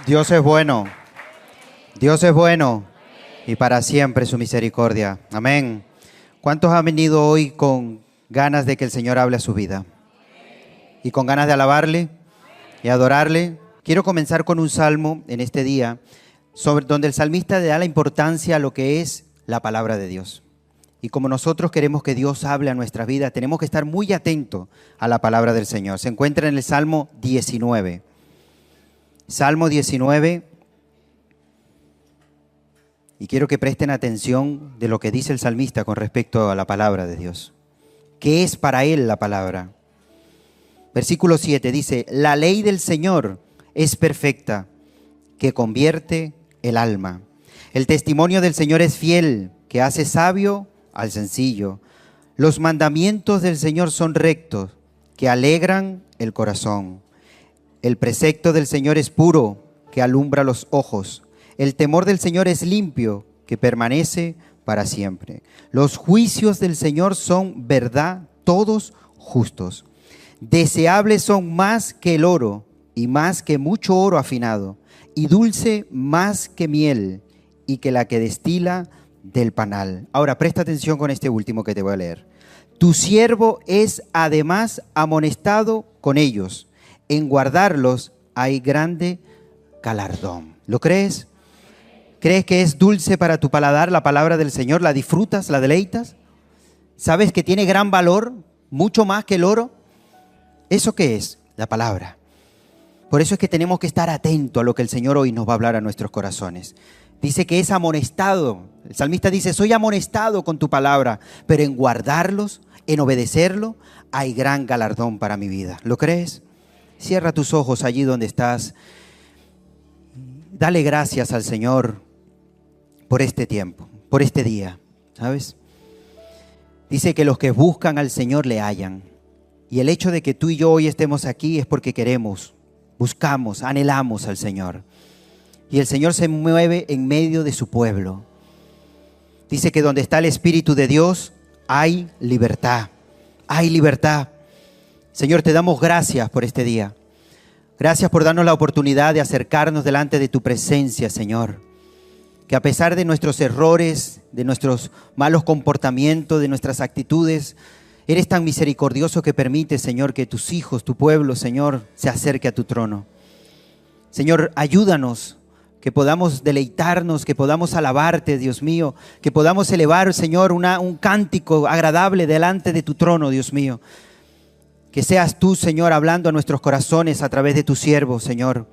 Dios es bueno. Dios es bueno y para siempre su misericordia. Amén. ¿Cuántos han venido hoy con ganas de que el Señor hable a su vida? Y con ganas de alabarle y adorarle. Quiero comenzar con un salmo en este día, donde el salmista le da la importancia a lo que es la palabra de Dios. Y como nosotros queremos que Dios hable a nuestra vida, tenemos que estar muy atentos a la palabra del Señor. Se encuentra en el Salmo 19. Salmo 19. Y quiero que presten atención de lo que dice el salmista con respecto a la palabra de Dios. ¿Qué es para él la palabra? Versículo 7 dice: la ley del Señor es perfecta, que convierte el alma. El testimonio del Señor es fiel, que hace sabio al sencillo. Los mandamientos del Señor son rectos, que alegran el corazón. El precepto del Señor es puro, que alumbra los ojos. El temor del Señor es limpio, que permanece para siempre. Los juicios del Señor son verdad, todos justos. Deseables son más que el oro, y más que mucho oro afinado, y dulce más que miel, y que la que destila del panal. Ahora, presta atención con este último que te voy a leer. Tu siervo es además amonestado con ellos. En guardarlos hay grande galardón. ¿Lo crees? ¿Crees que es dulce para tu paladar la palabra del Señor? ¿La disfrutas? ¿La deleitas? ¿Sabes que tiene gran valor? Mucho más que el oro. ¿Eso qué es? La palabra. Por eso es que tenemos que estar atentos a lo que el Señor hoy nos va a hablar a nuestros corazones. Dice que es amonestado. El salmista dice: soy amonestado con tu palabra, pero en guardarlos, en obedecerlo, hay gran galardón para mi vida. ¿Lo crees? Cierra tus ojos allí donde estás. Dale gracias al Señor por este tiempo, por este día, ¿sabes? Dice que los que buscan al Señor le hallan. Y el hecho de que tú y yo hoy estemos aquí es porque queremos, buscamos, anhelamos al Señor. Y el Señor se mueve en medio de su pueblo. Dice que donde está el Espíritu de Dios hay libertad. Hay libertad. Señor, te damos gracias por este día. Gracias por darnos la oportunidad de acercarnos delante de tu presencia, Señor. Que a pesar de nuestros errores, de nuestros malos comportamientos, de nuestras actitudes, eres tan misericordioso que permites, Señor, que tus hijos, tu pueblo, Señor, se acerque a tu trono. Señor, ayúdanos, que podamos deleitarnos, que podamos alabarte, Dios mío, que podamos elevar, Señor, un cántico agradable delante de tu trono, Dios mío. Que seas tú, Señor, hablando a nuestros corazones a través de tu siervo, Señor.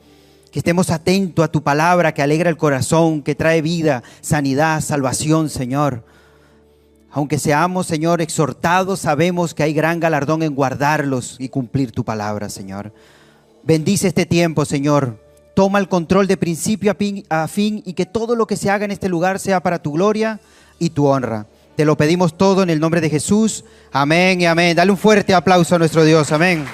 Que estemos atentos a tu palabra que alegra el corazón, que trae vida, sanidad, salvación, Señor. Aunque seamos, Señor, exhortados, sabemos que hay gran galardón en guardarlos y cumplir tu palabra, Señor. Bendice este tiempo, Señor. Toma el control de principio a fin y que todo lo que se haga en este lugar sea para tu gloria y tu honra. Te lo pedimos todo en el nombre de Jesús. Amén y amén. Dale un fuerte aplauso a nuestro Dios. Amén.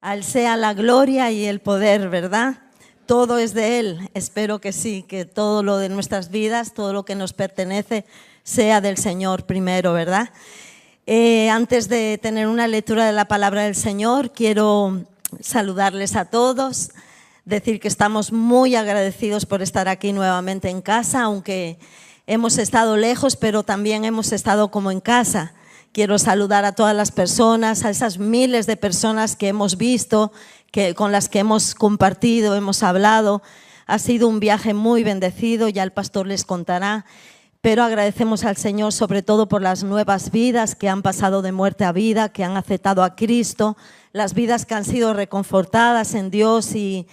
A Él sea la gloria y el poder, ¿verdad? Todo es de Él. Espero que sí, que todo lo de nuestras vidas, todo lo que nos pertenece, sea del Señor primero, ¿verdad? Antes de tener una lectura de la palabra del Señor, quiero saludarles a todos, decir que estamos muy agradecidos por estar aquí nuevamente en casa, aunque hemos estado lejos, pero también hemos estado como en casa. Quiero saludar a todas las personas, a esas miles de personas que hemos visto, con las que hemos compartido, hemos hablado. Ha sido un viaje muy bendecido, ya el pastor les contará. Pero agradecemos al Señor sobre todo por las nuevas vidas que han pasado de muerte a vida, que han aceptado a Cristo, las vidas que han sido reconfortadas en Dios y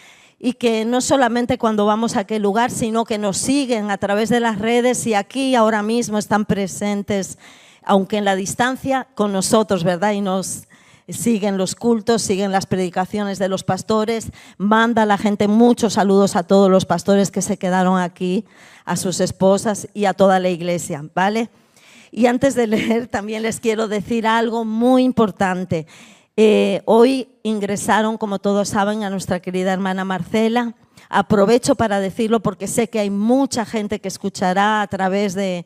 que no solamente cuando vamos a aquel lugar, sino que nos siguen a través de las redes y aquí ahora mismo están presentes, aunque en la distancia, con nosotros, ¿verdad? Y nos siguen los cultos, siguen las predicaciones de los pastores. Manda a la gente muchos saludos a todos los pastores que se quedaron aquí, a sus esposas y a toda la iglesia, ¿vale? Y antes de leer también les quiero decir algo muy importante. Hoy ingresaron, como todos saben, a nuestra querida hermana Marcela. Aprovecho para decirlo porque sé que hay mucha gente que escuchará a través de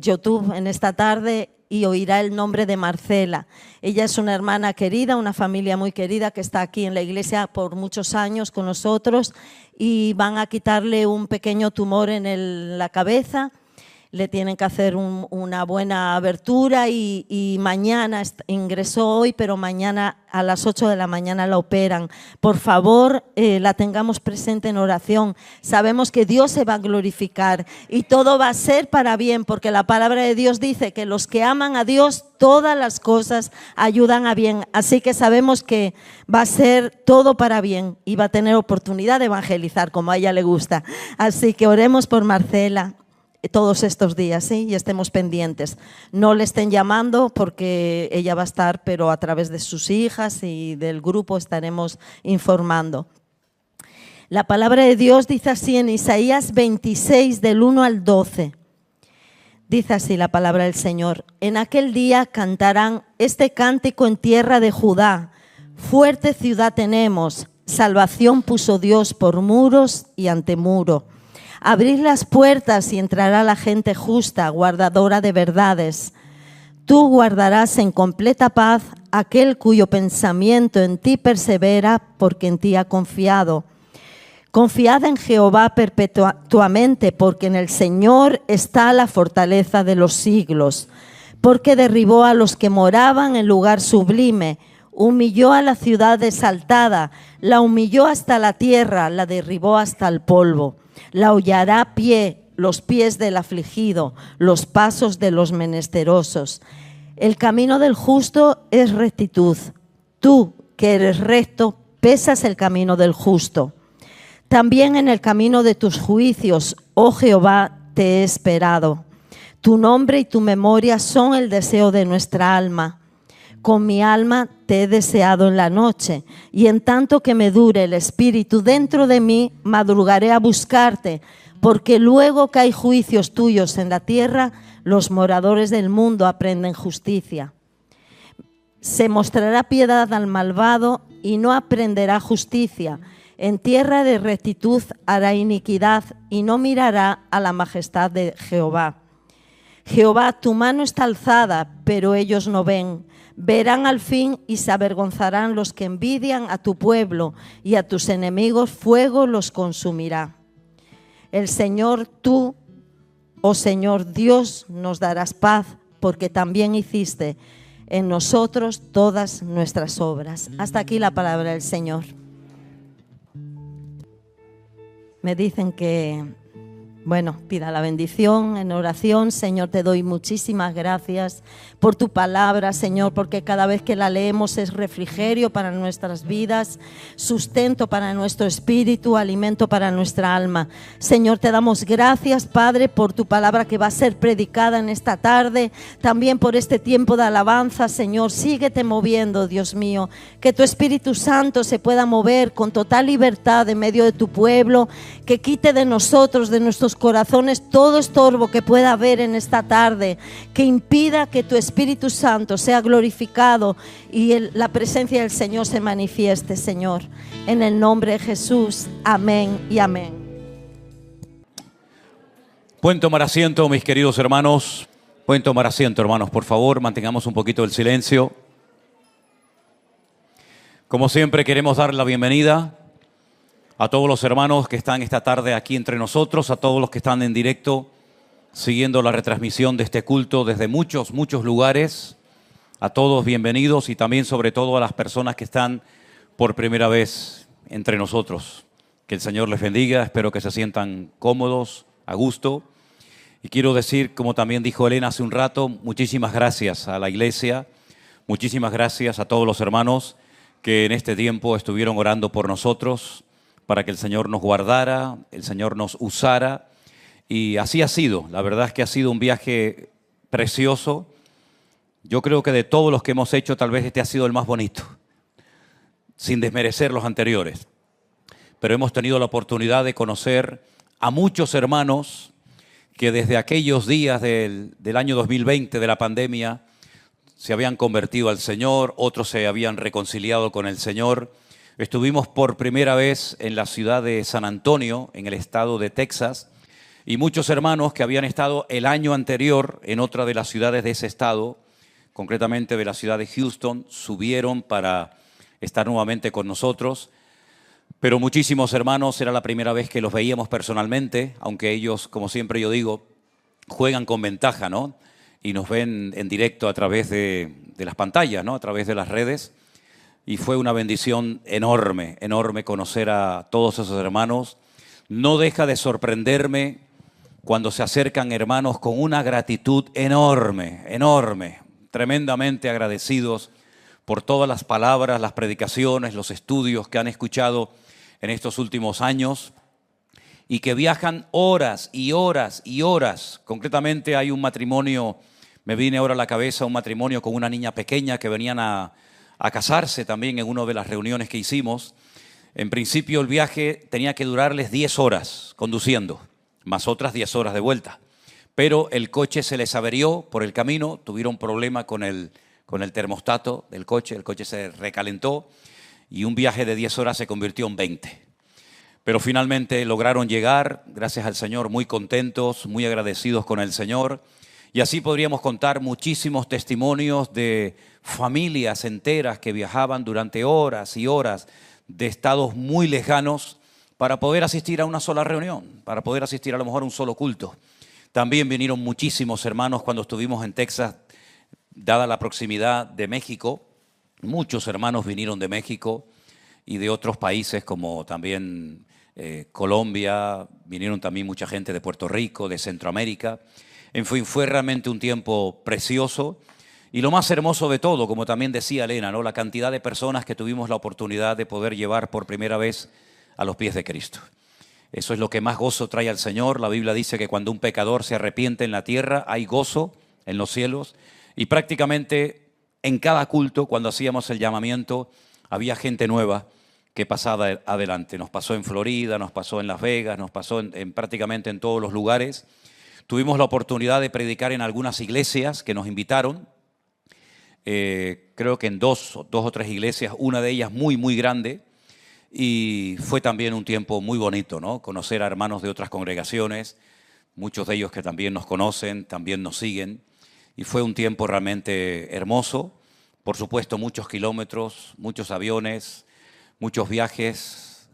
YouTube en esta tarde y oirá el nombre de Marcela. Ella es una hermana querida, una familia muy querida que está aquí en la iglesia por muchos años con nosotros y van a quitarle un pequeño tumor en la cabeza. Le tienen que hacer una buena abertura y mañana, ingresó hoy, pero mañana a las 8 de la mañana la operan. Por favor, la tengamos presente en oración. Sabemos que Dios se va a glorificar y todo va a ser para bien, porque la palabra de Dios dice que los que aman a Dios, todas las cosas ayudan a bien. Así que sabemos que va a ser todo para bien y va a tener oportunidad de evangelizar como a ella le gusta. Así que oremos por Marcela todos estos días, ¿sí? Y estemos pendientes. No le estén llamando porque ella va a estar, pero a través de sus hijas y del grupo estaremos informando. La palabra de Dios dice así en Isaías 26, del 1 al 12. Dice así la palabra del Señor: en aquel día cantarán este cántico en tierra de Judá. Fuerte ciudad tenemos, salvación puso Dios por muros y antemuro. Abrid las puertas y entrará la gente justa, guardadora de verdades. Tú guardarás en completa paz aquel cuyo pensamiento en ti persevera, porque en ti ha confiado. Confiad en Jehová perpetuamente, porque en el Señor está la fortaleza de los siglos. Porque derribó a los que moraban en lugar sublime, humilló a la ciudad exaltada, la humilló hasta la tierra, la derribó hasta el polvo. La hollará a pie los pies del afligido, los pasos de los menesterosos. El camino del justo es rectitud. Tú, que eres recto, pesas el camino del justo. También en el camino de tus juicios, oh Jehová, te he esperado. Tu nombre y tu memoria son el deseo de nuestra alma. Con mi alma te he deseado en la noche, y en tanto que me dure el espíritu dentro de mí, madrugaré a buscarte, porque luego que hay juicios tuyos en la tierra, los moradores del mundo aprenden justicia. Se mostrará piedad al malvado y no aprenderá justicia. En tierra de rectitud hará iniquidad y no mirará a la majestad de Jehová. Jehová, tu mano está alzada, pero ellos no ven. Verán al fin y se avergonzarán los que envidian a tu pueblo, y a tus enemigos fuego los consumirá. El Señor, tú, oh Señor Dios, nos darás paz, porque también hiciste en nosotros todas nuestras obras. Hasta aquí la palabra del Señor. Me dicen que, bueno, pida la bendición en oración. Señor, te doy muchísimas gracias por tu palabra, Señor, porque cada vez que la leemos es refrigerio para nuestras vidas, sustento para nuestro espíritu, alimento para nuestra alma. Señor, te damos gracias, Padre, por tu palabra que va a ser predicada en esta tarde, también por este tiempo de alabanza. Señor, síguete moviendo, Dios mío, que tu Espíritu Santo se pueda mover con total libertad en medio de tu pueblo, que quite de nosotros, de nuestros corazones, todo estorbo que pueda haber en esta tarde, que impida que tu Espíritu Santo sea glorificado y la presencia del Señor se manifieste, Señor. En el nombre de Jesús, amén y amén. Pueden tomar asiento, mis queridos hermanos. Pueden tomar asiento, hermanos, por favor, mantengamos un poquito el silencio. Como siempre, queremos dar la bienvenida a todos los hermanos que están esta tarde aquí entre nosotros, a todos los que están en directo siguiendo la retransmisión de este culto desde muchos lugares. A todos bienvenidos, y también sobre todo a las personas que están por primera vez entre nosotros. Que el Señor les bendiga, espero que se sientan cómodos, a gusto. Y quiero decir, como también dijo Elena hace un rato, muchísimas gracias a la iglesia, muchísimas gracias a todos los hermanos que en este tiempo estuvieron orando por nosotros, para que el Señor nos guardara, el Señor nos usara. Y así ha sido. La verdad es que ha sido un viaje precioso. Yo creo que de todos los que hemos hecho, tal vez este ha sido el más bonito, sin desmerecer los anteriores. Pero hemos tenido la oportunidad de conocer a muchos hermanos que desde aquellos días del año 2020, de la pandemia, se habían convertido al Señor, otros se habían reconciliado con el Señor. Estuvimos por primera vez en la ciudad de San Antonio, en el estado de Texas, Y muchos hermanos que habían estado el año anterior en otra de las ciudades de ese estado, concretamente de la ciudad de Houston, subieron para estar nuevamente con nosotros. Pero muchísimos hermanos, era la primera vez que los veíamos personalmente, aunque ellos, como siempre yo digo, juegan con ventaja, ¿no? Y nos ven en directo a través de las pantallas, ¿no? A través de las redes. Y fue una bendición enorme, enorme conocer a todos esos hermanos. No deja de sorprenderme cuando se acercan hermanos con una gratitud enorme, enorme, tremendamente agradecidos por todas las palabras, las predicaciones, los estudios que han escuchado en estos últimos años y que viajan horas y horas y horas. Concretamente hay un matrimonio, me viene ahora a la cabeza un matrimonio con una niña pequeña que venían a casarse también en una de las reuniones que hicimos. En principio el viaje tenía que durarles 10 horas conduciendo, más otras 10 horas de vuelta. Pero el coche se les averió por el camino, tuvieron problema con el termostato del coche, el coche se recalentó y un viaje de 10 horas se convirtió en 20. Pero finalmente lograron llegar, gracias al Señor, muy contentos, muy agradecidos con el Señor. Y así podríamos contar muchísimos testimonios de familias enteras que viajaban durante horas y horas de estados muy lejanos para poder asistir a una sola reunión, para poder asistir a lo mejor a un solo culto. También vinieron muchísimos hermanos cuando estuvimos en Texas, dada la proximidad de México. Muchos hermanos vinieron de México y de otros países como también Colombia, vinieron también mucha gente de Puerto Rico, de Centroamérica. En fin, fue realmente un tiempo precioso. Y lo más hermoso de todo, como también decía Elena, ¿no? La cantidad de personas que tuvimos la oportunidad de poder llevar por primera vez a los pies de Cristo. Eso es lo que más gozo trae al Señor. La Biblia dice que cuando un pecador se arrepiente en la tierra, hay gozo en los cielos. Y prácticamente en cada culto, cuando hacíamos el llamamiento, había gente nueva que pasaba adelante. Nos pasó en Florida, nos pasó en Las Vegas, nos pasó prácticamente en todos los lugares. Tuvimos la oportunidad de predicar en algunas iglesias que nos invitaron. Creo que en dos o tres iglesias, una de ellas muy, muy grande. Y fue también un tiempo muy bonito, ¿no? Conocer a hermanos de otras congregaciones, muchos de ellos que también nos conocen, también nos siguen. Y fue un tiempo realmente hermoso. Por supuesto, muchos kilómetros, muchos aviones, muchos viajes,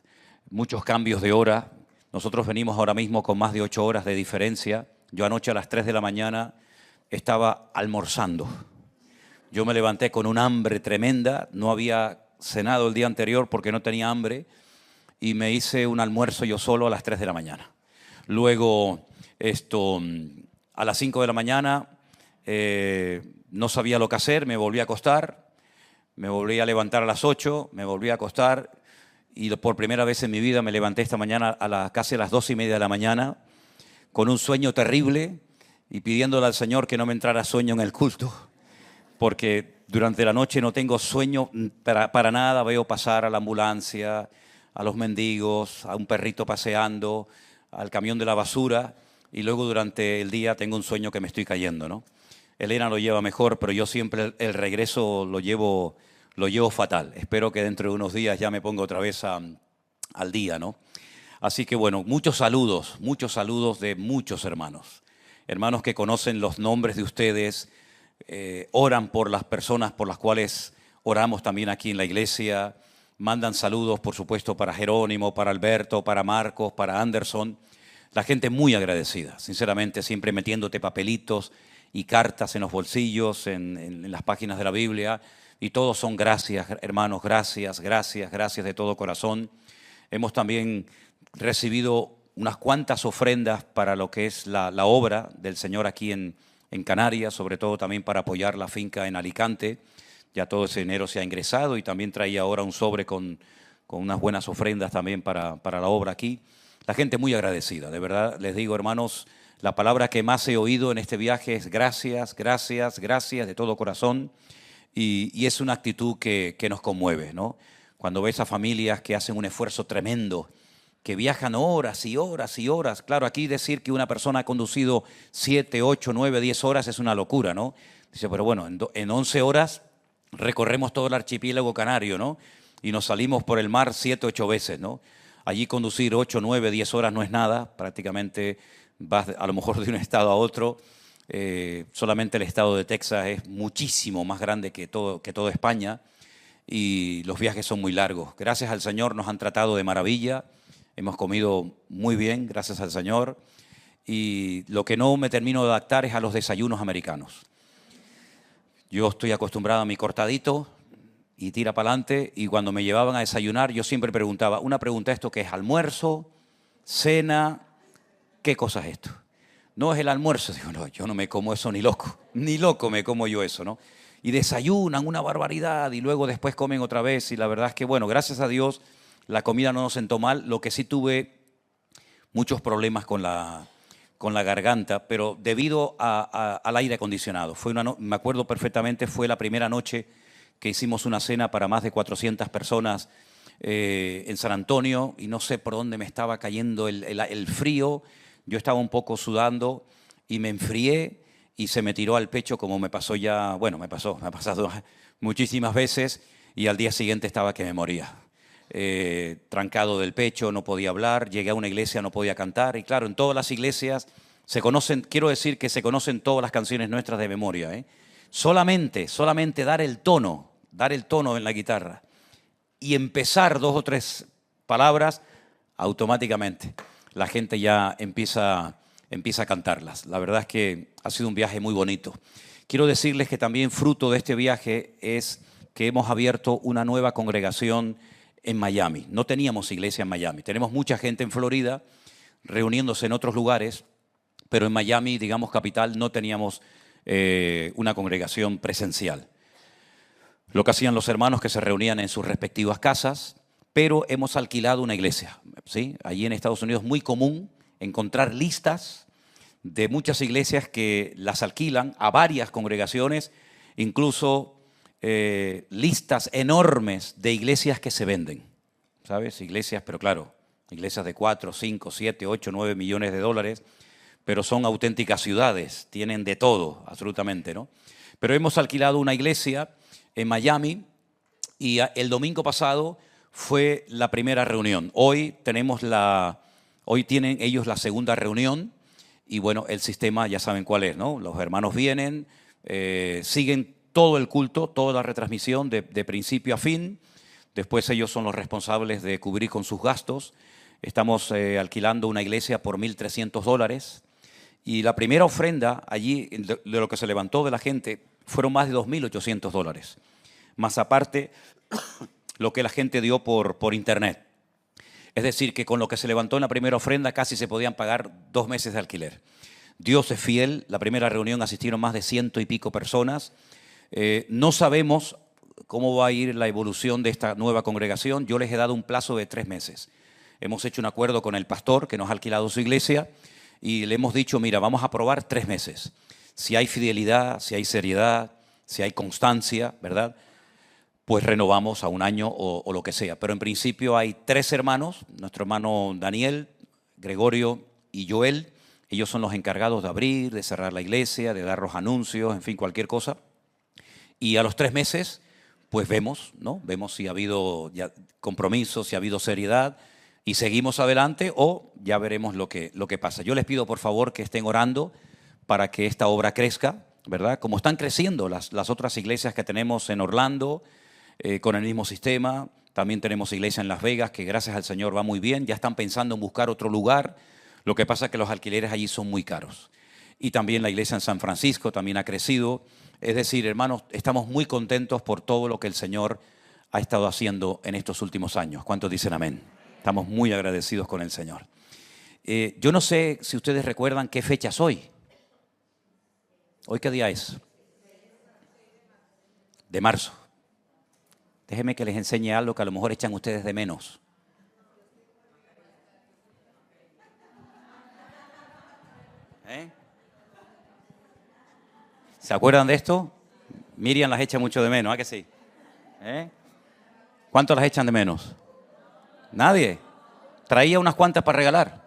muchos cambios de hora. Nosotros venimos ahora mismo con más de 8 horas de diferencia. Yo anoche a las 3 de la mañana estaba almorzando. Yo me levanté con un hambre tremenda, no había cenado el día anterior porque no tenía hambre y me hice un almuerzo yo solo a las 3 de la mañana. Luego, a las 5 de la mañana no sabía lo que hacer, me volví a acostar, me volví a levantar a las 8, me volví a acostar y por primera vez en mi vida me levanté esta mañana casi a las 2:30 de la mañana con un sueño terrible y pidiéndole al Señor que no me entrara sueño en el culto, porque durante la noche no tengo sueño para nada, veo pasar a la ambulancia, a los mendigos, a un perrito paseando, al camión de la basura y luego durante el día tengo un sueño que me estoy cayendo, ¿no? Elena lo lleva mejor, pero yo siempre el regreso lo llevo fatal. Espero que dentro de unos días ya me ponga otra vez al día, ¿no? Así que bueno, muchos saludos de muchos hermanos. Hermanos que conocen los nombres de ustedes, oran por las personas por las cuales oramos también aquí en la iglesia, mandan saludos, por supuesto, para Jerónimo, para Alberto, para Marcos, para Anderson. La gente muy agradecida, sinceramente, siempre metiéndote papelitos y cartas en los bolsillos, en las páginas de la Biblia, y todos son gracias, hermanos, gracias de todo corazón. Hemos también recibido unas cuantas ofrendas para lo que es la obra del Señor aquí en Canarias, sobre todo también para apoyar la finca en Alicante. Ya todo ese dinero se ha ingresado y también traía ahora un sobre con unas buenas ofrendas también para la obra aquí. La gente muy agradecida, de verdad, les digo, hermanos, la palabra que más he oído en este viaje es gracias de todo corazón, y es una actitud que nos conmueve, ¿no? Cuando ves a familias que hacen un esfuerzo tremendo, que viajan horas y horas y horas. Claro, aquí decir que una persona ha conducido 7, 8, 9, 10 horas es una locura, ¿no? Dice, pero bueno, en 11 horas recorremos todo el archipiélago canario, ¿no? Y nos salimos por el mar 7, 8 veces, ¿no? Allí conducir 8, 9, 10 horas no es nada, prácticamente vas a lo mejor de un estado a otro. Solamente el estado de Texas es muchísimo más grande que toda España y los viajes son muy largos. Gracias al Señor nos han tratado de maravilla, hemos comido muy bien, gracias al Señor, y lo que no me termino de adaptar es a los desayunos americanos. Yo estoy acostumbrado a mi cortadito y tira para adelante, y cuando me llevaban a desayunar yo siempre preguntaba, una pregunta, ¿esto qué es? ¿Almuerzo? ¿Cena? ¿Qué cosa es esto? No es el almuerzo. Digo, no, yo no me como eso ni loco me como yo eso, ¿no? Y desayunan una barbaridad y luego después comen otra vez y la verdad es que, bueno, gracias a Dios la comida no nos sentó mal. Lo que sí tuve muchos problemas con la garganta, pero debido al aire acondicionado. Me acuerdo perfectamente, fue la primera noche que hicimos una cena para más de 400 personas en San Antonio y no sé por dónde me estaba cayendo el frío. Yo estaba un poco sudando y me enfrié y se me tiró al pecho como me pasó ya, bueno, me ha pasado muchísimas veces y al día siguiente estaba que me moría. Trancado del pecho, no podía hablar, llegué a una iglesia, no podía cantar y claro, en todas las iglesias se conocen, quiero decir que se conocen todas las canciones nuestras de memoria, ¿eh? Solamente dar el tono en la guitarra y empezar 2 o 3 palabras, automáticamente la gente ya empieza a cantarlas. La verdad es que ha sido un viaje muy bonito. Quiero decirles que también fruto de este viaje es que hemos abierto una nueva congregación en Miami. No teníamos iglesia en Miami. Tenemos mucha gente en Florida reuniéndose en otros lugares, pero en Miami, digamos capital, no teníamos una congregación presencial. Lo que hacían los hermanos que se reunían en sus respectivas casas, pero hemos alquilado una iglesia, ¿sí? Allí en Estados Unidos es muy común encontrar listas de muchas iglesias que las alquilan a varias congregaciones, incluso listas enormes de iglesias que se venden, ¿sabes? Iglesias, pero claro, iglesias de 4, 5, 7, 8, 9 millones de dólares, pero son auténticas ciudades, tienen de todo, absolutamente, ¿no? Pero hemos alquilado una iglesia en Miami y el domingo pasado fue la primera reunión. Hoy tienen ellos la segunda reunión y bueno, el sistema ya saben cuál es, ¿no? Los hermanos vienen, siguen todo el culto, toda la retransmisión de principio a fin. Después ellos son los responsables de cubrir con sus gastos. Estamos alquilando una iglesia por $1,300 y la primera ofrenda allí, de lo que se levantó de la gente, fueron más de $2,800. Más aparte, lo que la gente dio por internet. Es decir, que con lo que se levantó en la primera ofrenda casi se podían pagar 2 meses de alquiler. Dios es fiel. La primera reunión asistieron más de 100 y pico personas. No sabemos cómo va a ir la evolución de esta nueva congregación. Yo les he dado un plazo de 3 meses. Hemos hecho un acuerdo con el pastor que nos ha alquilado su iglesia y le hemos dicho, mira, vamos a probar 3 meses. Si hay fidelidad, si hay seriedad, si hay constancia, ¿verdad?, pues renovamos a 1 año o lo que sea. Pero en principio hay 3 hermanos, nuestro hermano Daniel, Gregorio y Joel. Ellos son los encargados de abrir, de cerrar la iglesia, de dar los anuncios, en fin, cualquier cosa. Y a los 3 meses, pues vemos, ¿no? Vemos si ha habido ya compromiso, si ha habido seriedad y seguimos adelante o ya veremos lo que pasa. Yo les pido, por favor, que estén orando para que esta obra crezca, ¿verdad? Como están creciendo las otras iglesias que tenemos en Orlando, con el mismo sistema. También tenemos iglesia en Las Vegas, que gracias al Señor va muy bien. Ya están pensando en buscar otro lugar. Lo que pasa es que los alquileres allí son muy caros. Y también la iglesia en San Francisco también ha crecido. Es decir, hermanos, estamos muy contentos por todo lo que el Señor ha estado haciendo en estos últimos años. ¿Cuántos dicen amén? Estamos muy agradecidos con el Señor. Yo no sé si ustedes recuerdan qué fecha es hoy. ¿Hoy qué día es? De marzo. Déjenme que les enseñe algo que a lo mejor echan ustedes de menos. ¿Se acuerdan de esto? Miriam las echa mucho de menos, ¿ah que sí? ¿Cuántos las echan de menos? ¿Nadie? Traía unas cuantas para regalar.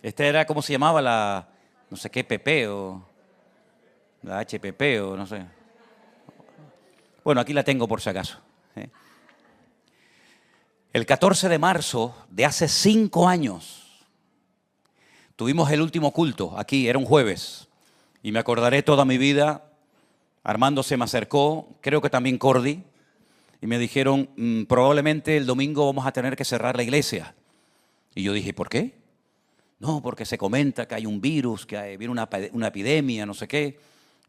Era, ¿cómo se llamaba? La, no sé qué, PP o la HPP o no sé. Bueno, aquí la tengo por si acaso. El 14 de marzo de hace 5 años tuvimos el último culto aquí, era un jueves, y me acordaré toda mi vida. Armando se me acercó, creo que también Cordy, y me dijeron, probablemente el domingo vamos a tener que cerrar la iglesia. Y yo dije, ¿por qué? No, porque se comenta que hay un virus, que viene una epidemia, no sé qué.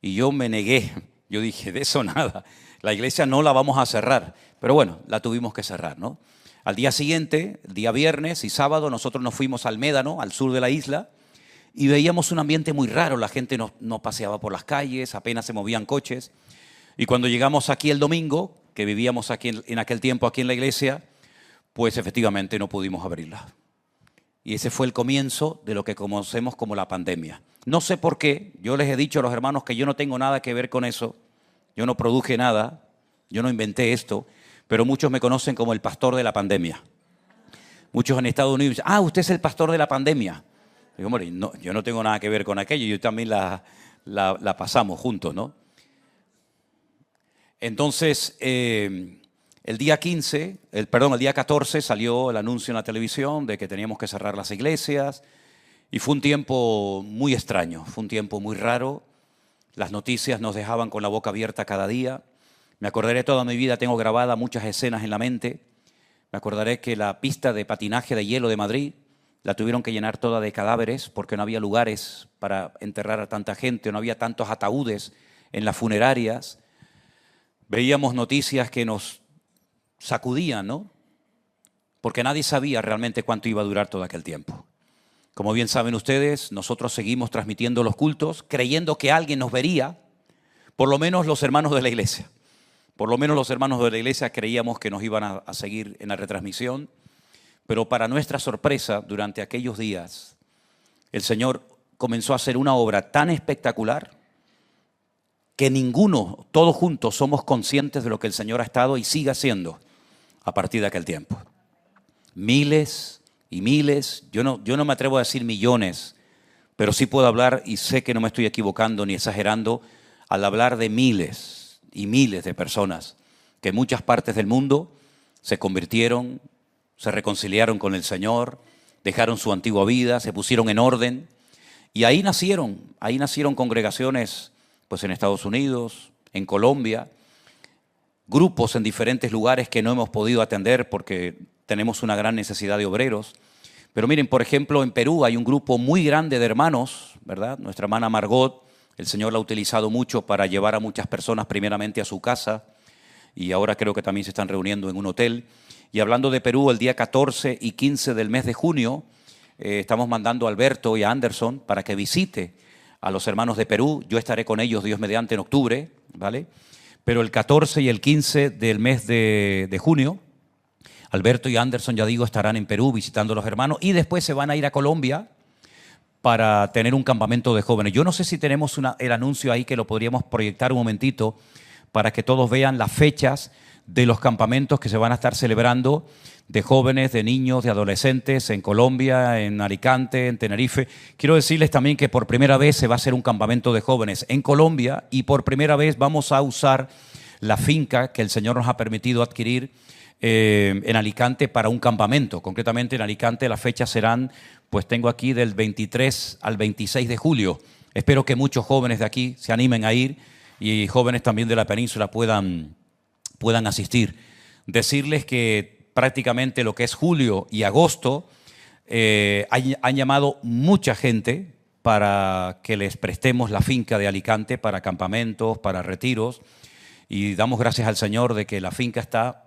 Y yo me negué. Yo dije, de eso nada. La iglesia no la vamos a cerrar. Pero bueno, la tuvimos que cerrar, ¿no? Al día siguiente, el día viernes y sábado, nosotros nos fuimos al Médano, al sur de la isla, y veíamos un ambiente muy raro. La gente no paseaba por las calles, apenas se movían coches. Y cuando llegamos aquí el domingo, que vivíamos aquí en aquel tiempo aquí en la iglesia, pues efectivamente no pudimos abrirla. Y ese fue el comienzo de lo que conocemos como la pandemia. No sé por qué, yo les he dicho a los hermanos que yo no tengo nada que ver con eso, yo no produje nada, yo no inventé esto, pero muchos me conocen como el pastor de la pandemia. Muchos en Estados Unidos dicen, usted es el pastor de la pandemia. Digo, hombre, no, yo no tengo nada que ver con aquello, yo también la pasamos juntos, ¿no? Entonces, el día 14 salió el anuncio en la televisión de que teníamos que cerrar las iglesias y fue un tiempo muy extraño, fue un tiempo muy raro. Las noticias nos dejaban con la boca abierta cada día. Me acordaré toda mi vida, tengo grabada muchas escenas en la mente. Me acordaré que la pista de patinaje de hielo de Madrid la tuvieron que llenar toda de cadáveres porque no había lugares para enterrar a tanta gente, no había tantos ataúdes en las funerarias. Veíamos noticias que nos sacudían, ¿no? Porque nadie sabía realmente cuánto iba a durar todo aquel tiempo. Como bien saben ustedes, nosotros seguimos transmitiendo los cultos, creyendo que alguien nos vería, por lo menos los hermanos de la iglesia. Por lo menos los hermanos de la iglesia creíamos que nos iban a seguir en la retransmisión, pero para nuestra sorpresa, durante aquellos días, el Señor comenzó a hacer una obra tan espectacular que ninguno, todos juntos, somos conscientes de lo que el Señor ha estado y sigue haciendo a partir de aquel tiempo. Miles y miles, yo no me atrevo a decir millones, pero sí puedo hablar, y sé que no me estoy equivocando ni exagerando, al hablar de miles y miles de personas que en muchas partes del mundo se convirtieron, se reconciliaron con el Señor, dejaron su antigua vida, se pusieron en orden, y ahí nacieron congregaciones pues en Estados Unidos, en Colombia, grupos en diferentes lugares que no hemos podido atender porque tenemos una gran necesidad de obreros. Pero miren, por ejemplo, en Perú hay un grupo muy grande de hermanos, ¿verdad? Nuestra hermana Margot, el Señor la ha utilizado mucho para llevar a muchas personas primeramente a su casa y ahora creo que también se están reuniendo en un hotel. Y hablando de Perú, el día 14 y 15 del mes de junio estamos mandando a Alberto y a Anderson para que visite a los hermanos de Perú. Yo estaré con ellos, Dios mediante, en octubre, ¿vale? Pero el 14 y el 15 del mes de junio, Alberto y Anderson, ya digo, estarán en Perú visitando a los hermanos y después se van a ir a Colombia para tener un campamento de jóvenes. Yo no sé si tenemos el anuncio ahí que lo podríamos proyectar un momentito para que todos vean las fechas de los campamentos que se van a estar celebrando de jóvenes, de niños, de adolescentes en Colombia, en Alicante, en Tenerife. Quiero decirles también que por primera vez se va a hacer un campamento de jóvenes en Colombia y por primera vez vamos a usar la finca que el Señor nos ha permitido adquirir en Alicante para un campamento. Concretamente en Alicante las fechas serán, pues tengo aquí del 23 al 26 de julio. Espero que muchos jóvenes de aquí se animen a ir y jóvenes también de la península puedan asistir. Decirles que prácticamente lo que es julio y agosto han llamado mucha gente para que les prestemos la finca de Alicante para campamentos, para retiros, y damos gracias al Señor de que la finca está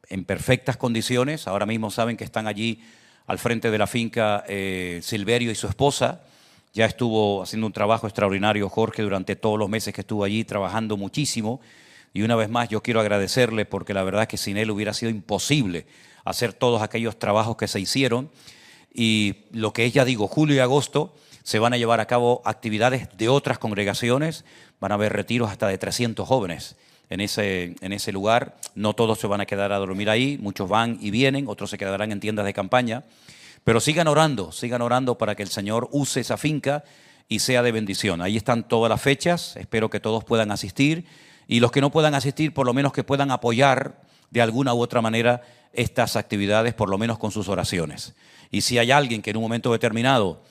en perfectas condiciones. Ahora mismo saben que están allí al frente de la finca Silverio y su esposa. Ya estuvo haciendo un trabajo extraordinario Jorge durante todos los meses que estuvo allí, trabajando muchísimo. Y una vez más yo quiero agradecerle porque la verdad es que sin él hubiera sido imposible hacer todos aquellos trabajos que se hicieron. Y lo que es, ya digo, julio y agosto se van a llevar a cabo actividades de otras congregaciones. Van a haber retiros hasta de 300 jóvenes en ese lugar. No todos se van a quedar a dormir ahí, muchos van y vienen, otros se quedarán en tiendas de campaña. Pero sigan orando para que el Señor use esa finca y sea de bendición. Ahí están todas las fechas, espero que todos puedan asistir. Y los que no puedan asistir, por lo menos que puedan apoyar de alguna u otra manera estas actividades, por lo menos con sus oraciones. Y si hay alguien que en un momento determinado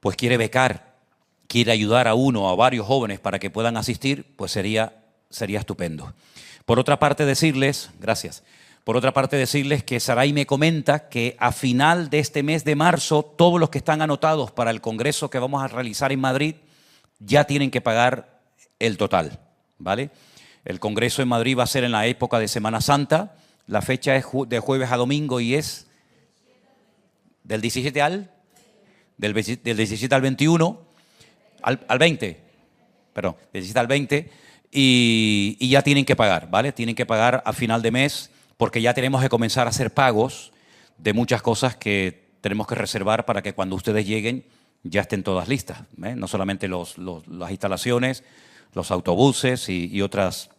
pues quiere becar, quiere ayudar a uno o a varios jóvenes para que puedan asistir, pues sería estupendo. Por otra parte decirles, gracias, por otra parte decirles que Saray me comenta que a final de este mes de marzo, todos los que están anotados para el congreso que vamos a realizar en Madrid, ya tienen que pagar el total, ¿vale? El congreso en Madrid va a ser en la época de Semana Santa, la fecha es de jueves a domingo y es del 17 del 17 al 21, al 20, perdón, del 17 al 20, y ya tienen que pagar, ¿vale? Tienen que pagar a final de mes porque ya tenemos que comenzar a hacer pagos de muchas cosas que tenemos que reservar para que cuando ustedes lleguen ya estén todas listas, ¿eh? No solamente las instalaciones, los autobuses y otras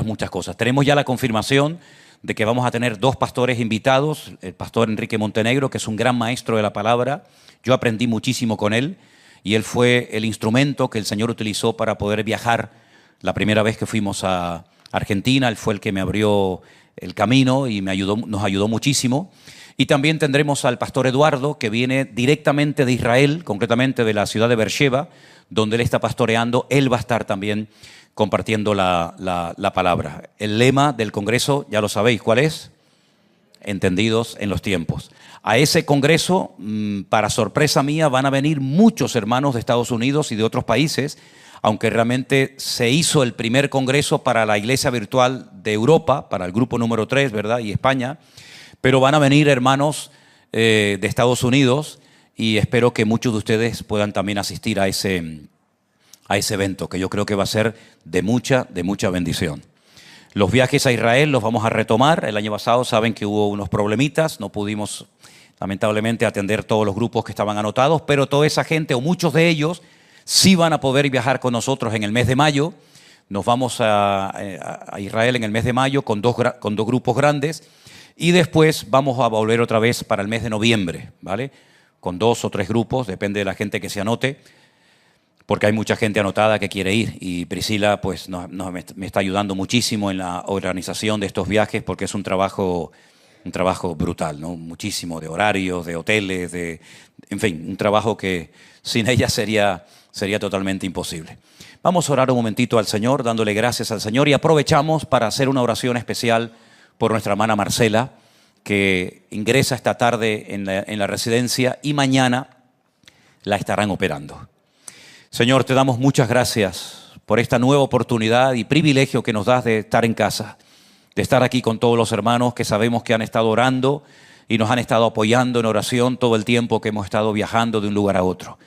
muchas cosas. Tenemos ya la confirmación de que vamos a tener 2 pastores invitados, el pastor Enrique Montenegro, que es un gran maestro de la palabra. Yo aprendí muchísimo con él y él fue el instrumento que el Señor utilizó para poder viajar. La primera vez que fuimos a Argentina, él fue el que me abrió el camino y nos ayudó muchísimo. Y también tendremos al pastor Eduardo, que viene directamente de Israel, concretamente de la ciudad de Beersheba, donde él está pastoreando. Él va a estar también compartiendo la palabra. El lema del congreso, ya lo sabéis, ¿cuál es? Entendidos en los tiempos. A ese congreso, para sorpresa mía, van a venir muchos hermanos de Estados Unidos y de otros países, aunque realmente se hizo el primer congreso para la iglesia virtual de Europa, para el grupo número 3, ¿verdad? Y España, pero van a venir hermanos de Estados Unidos y espero que muchos de ustedes puedan también asistir a ese evento, que yo creo que va a ser de mucha bendición. Los viajes a Israel los vamos a retomar. El año pasado saben que hubo unos problemitas, no pudimos lamentablemente atender todos los grupos que estaban anotados, pero toda esa gente o muchos de ellos sí van a poder viajar con nosotros en el mes de mayo. Nos vamos a Israel en el mes de mayo con dos grupos grandes y después vamos a volver otra vez para el mes de noviembre, ¿vale? Con 2 o 3 grupos, depende de la gente que se anote, porque hay mucha gente anotada que quiere ir y Priscila pues me está ayudando muchísimo en la organización de estos viajes porque es un trabajo brutal, ¿no? Muchísimo de horarios, de hoteles, en fin, un trabajo que sin ella sería totalmente imposible. Vamos a orar un momentito al Señor, dándole gracias al Señor y aprovechamos para hacer una oración especial por nuestra hermana Marcela, que ingresa esta tarde en la residencia y mañana la estarán operando. Señor, te damos muchas gracias por esta nueva oportunidad y privilegio que nos das de estar en casa, de estar aquí con todos los hermanos que sabemos que han estado orando y nos han estado apoyando en oración todo el tiempo que hemos estado viajando de un lugar a otro.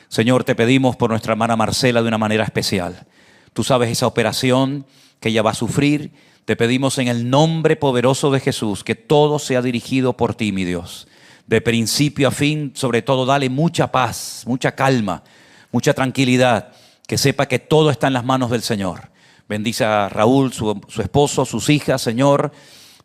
Señor, te pedimos por nuestra hermana Marcela de una manera especial. Tú sabes esa operación que ella va a sufrir. Te pedimos en el nombre poderoso de Jesús que todo sea dirigido por ti, mi Dios. De principio a fin, sobre todo, dale mucha paz, mucha calma, mucha tranquilidad, que sepa que todo está en las manos del Señor. Bendice a Raúl, su esposo, sus hijas, Señor.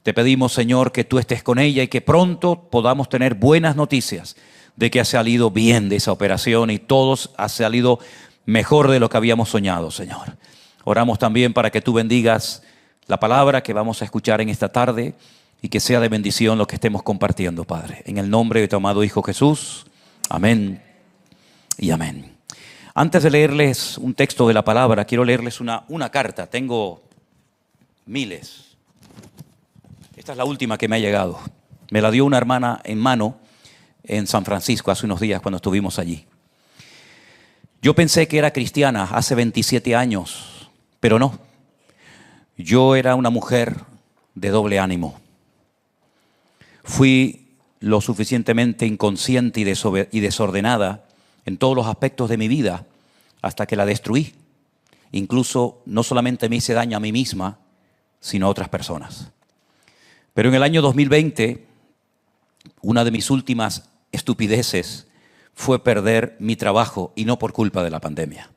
Te pedimos, Señor, que tú estés con ella y que pronto podamos tener buenas noticias de que ha salido bien de esa operación y todos ha salido mejor de lo que habíamos soñado, Señor. Oramos también para que tú bendigas la palabra que vamos a escuchar en esta tarde y que sea de bendición lo que estemos compartiendo, Padre. En el nombre de tu amado Hijo Jesús. Amén y amén. Antes de leerles un texto de la palabra, quiero leerles una carta. Tengo miles. Esta es la última que me ha llegado. Me la dio una hermana en mano en San Francisco hace unos días cuando estuvimos allí. Yo pensé que era cristiana hace 27 años, pero no. Yo era una mujer de doble ánimo. Fui lo suficientemente inconsciente y desordenada en todos los aspectos de mi vida hasta que la destruí. Incluso no solamente me hice daño a mí misma, sino a otras personas. Pero en el año 2020, una de mis últimas estupideces fue perder mi trabajo y no por culpa de la pandemia.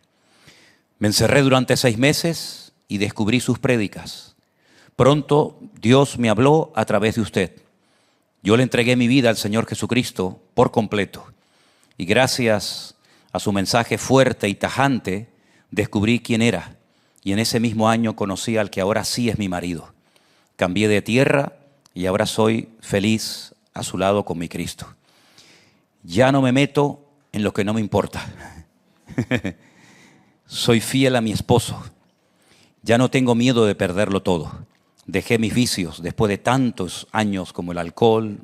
Me encerré durante 6 meses y descubrí sus prédicas. Pronto Dios me habló a través de usted. Yo le entregué mi vida al Señor Jesucristo por completo. Y gracias a su mensaje fuerte y tajante, descubrí quién era. Y en ese mismo año conocí al que ahora sí es mi marido. Cambié de tierra y ahora soy feliz a su lado con mi Cristo. Ya no me meto en lo que no me importa. Soy fiel a mi esposo. Ya no tengo miedo de perderlo todo. Dejé mis vicios después de tantos años como el alcohol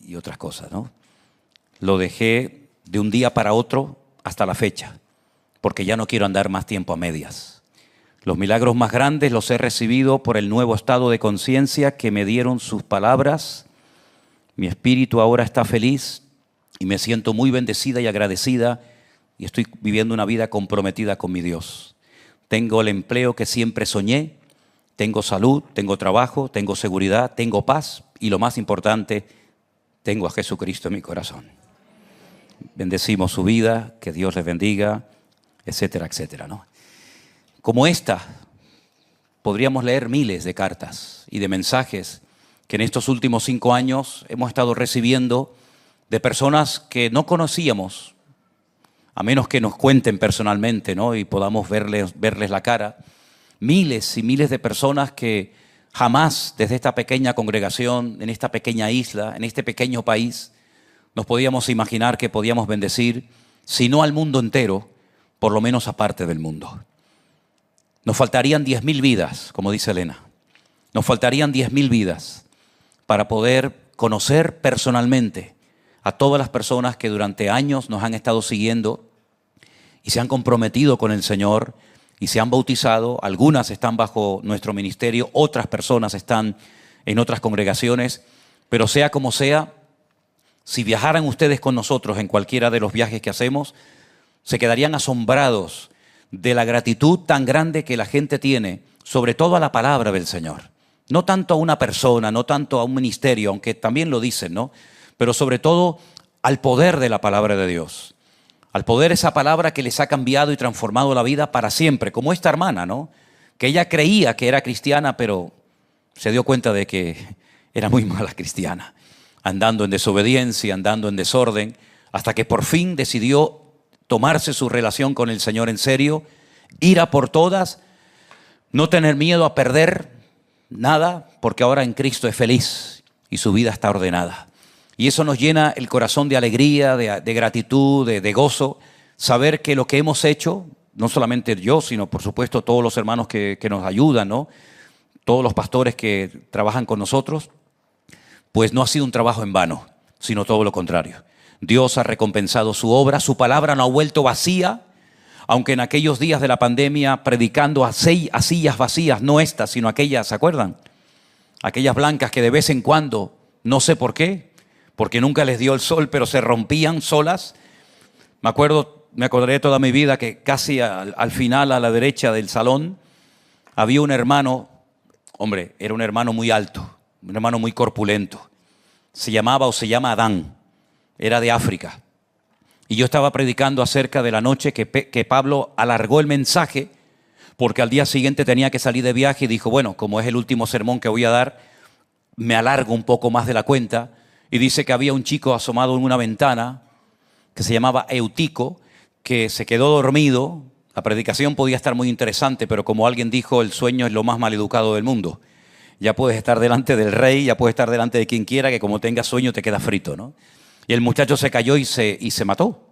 y otras cosas, ¿no? Lo dejé de un día para otro hasta la fecha, porque ya no quiero andar más tiempo a medias. Los milagros más grandes los he recibido por el nuevo estado de conciencia que me dieron sus palabras. Mi espíritu ahora está feliz y me siento muy bendecida y agradecida y estoy viviendo una vida comprometida con mi Dios. Tengo el empleo que siempre soñé, tengo salud, tengo trabajo, tengo seguridad, tengo paz y lo más importante, tengo a Jesucristo en mi corazón. Bendecimos su vida, que Dios les bendiga, etcétera, etcétera, ¿no? Como esta, podríamos leer miles de cartas y de mensajes que en estos últimos 5 años hemos estado recibiendo de personas que no conocíamos, a menos que nos cuenten personalmente, ¿no? Y podamos verles la cara. Miles y miles de personas que jamás desde esta pequeña congregación, en esta pequeña isla, en este pequeño país, nos podíamos imaginar que podíamos bendecir, si no al mundo entero, por lo menos a parte del mundo. Nos faltarían 10.000 vidas, como dice Elena. Nos faltarían 10.000 vidas para poder conocer personalmente a todas las personas que durante años nos han estado siguiendo y se han comprometido con el Señor y se han bautizado. Algunas están bajo nuestro ministerio, otras personas están en otras congregaciones, pero sea como sea, si viajaran ustedes con nosotros en cualquiera de los viajes que hacemos, se quedarían asombrados de la gratitud tan grande que la gente tiene, sobre todo a la palabra del Señor. No tanto a una persona, no tanto a un ministerio, aunque también lo dicen, ¿no? Pero sobre todo al poder de la palabra de Dios. Al poder esa palabra que les ha cambiado y transformado la vida para siempre, como esta hermana, ¿no? Que ella creía que era cristiana, pero se dio cuenta de que era muy mala cristiana, andando en desobediencia, andando en desorden, hasta que por fin decidió tomarse su relación con el Señor en serio, ir a por todas, no tener miedo a perder nada, porque ahora en Cristo es feliz y su vida está ordenada. Y eso nos llena el corazón de alegría, de gratitud, de gozo, saber que lo que hemos hecho, no solamente yo, sino por supuesto todos los hermanos que nos ayudan, ¿no? Todos los pastores que trabajan con nosotros, pues no ha sido un trabajo en vano, sino todo lo contrario. Dios ha recompensado su obra, su palabra no ha vuelto vacía, aunque en aquellos días de la pandemia predicando a sillas vacías, no estas, sino aquellas, ¿se acuerdan? Aquellas blancas que de vez en cuando, no sé por qué, porque nunca les dio el sol, pero se rompían solas. Me acordaré toda mi vida que casi al final, a la derecha del salón, había un hermano, hombre, era un hermano muy alto, un hermano muy corpulento. Se llama Adán, era de África. Y yo estaba predicando acerca de la noche que Pablo alargó el mensaje, porque al día siguiente tenía que salir de viaje y dijo, bueno, como es el último sermón que voy a dar, me alargo un poco más de la cuenta. Y dice que había un chico asomado en una ventana que se llamaba Eutico, que se quedó dormido. La predicación podía estar muy interesante, pero como alguien dijo, el sueño es lo más maleducado del mundo. Ya puedes estar delante del rey, ya puedes estar delante de quien quiera, que como tengas sueño te queda frito, ¿no? Y el muchacho se cayó y se mató.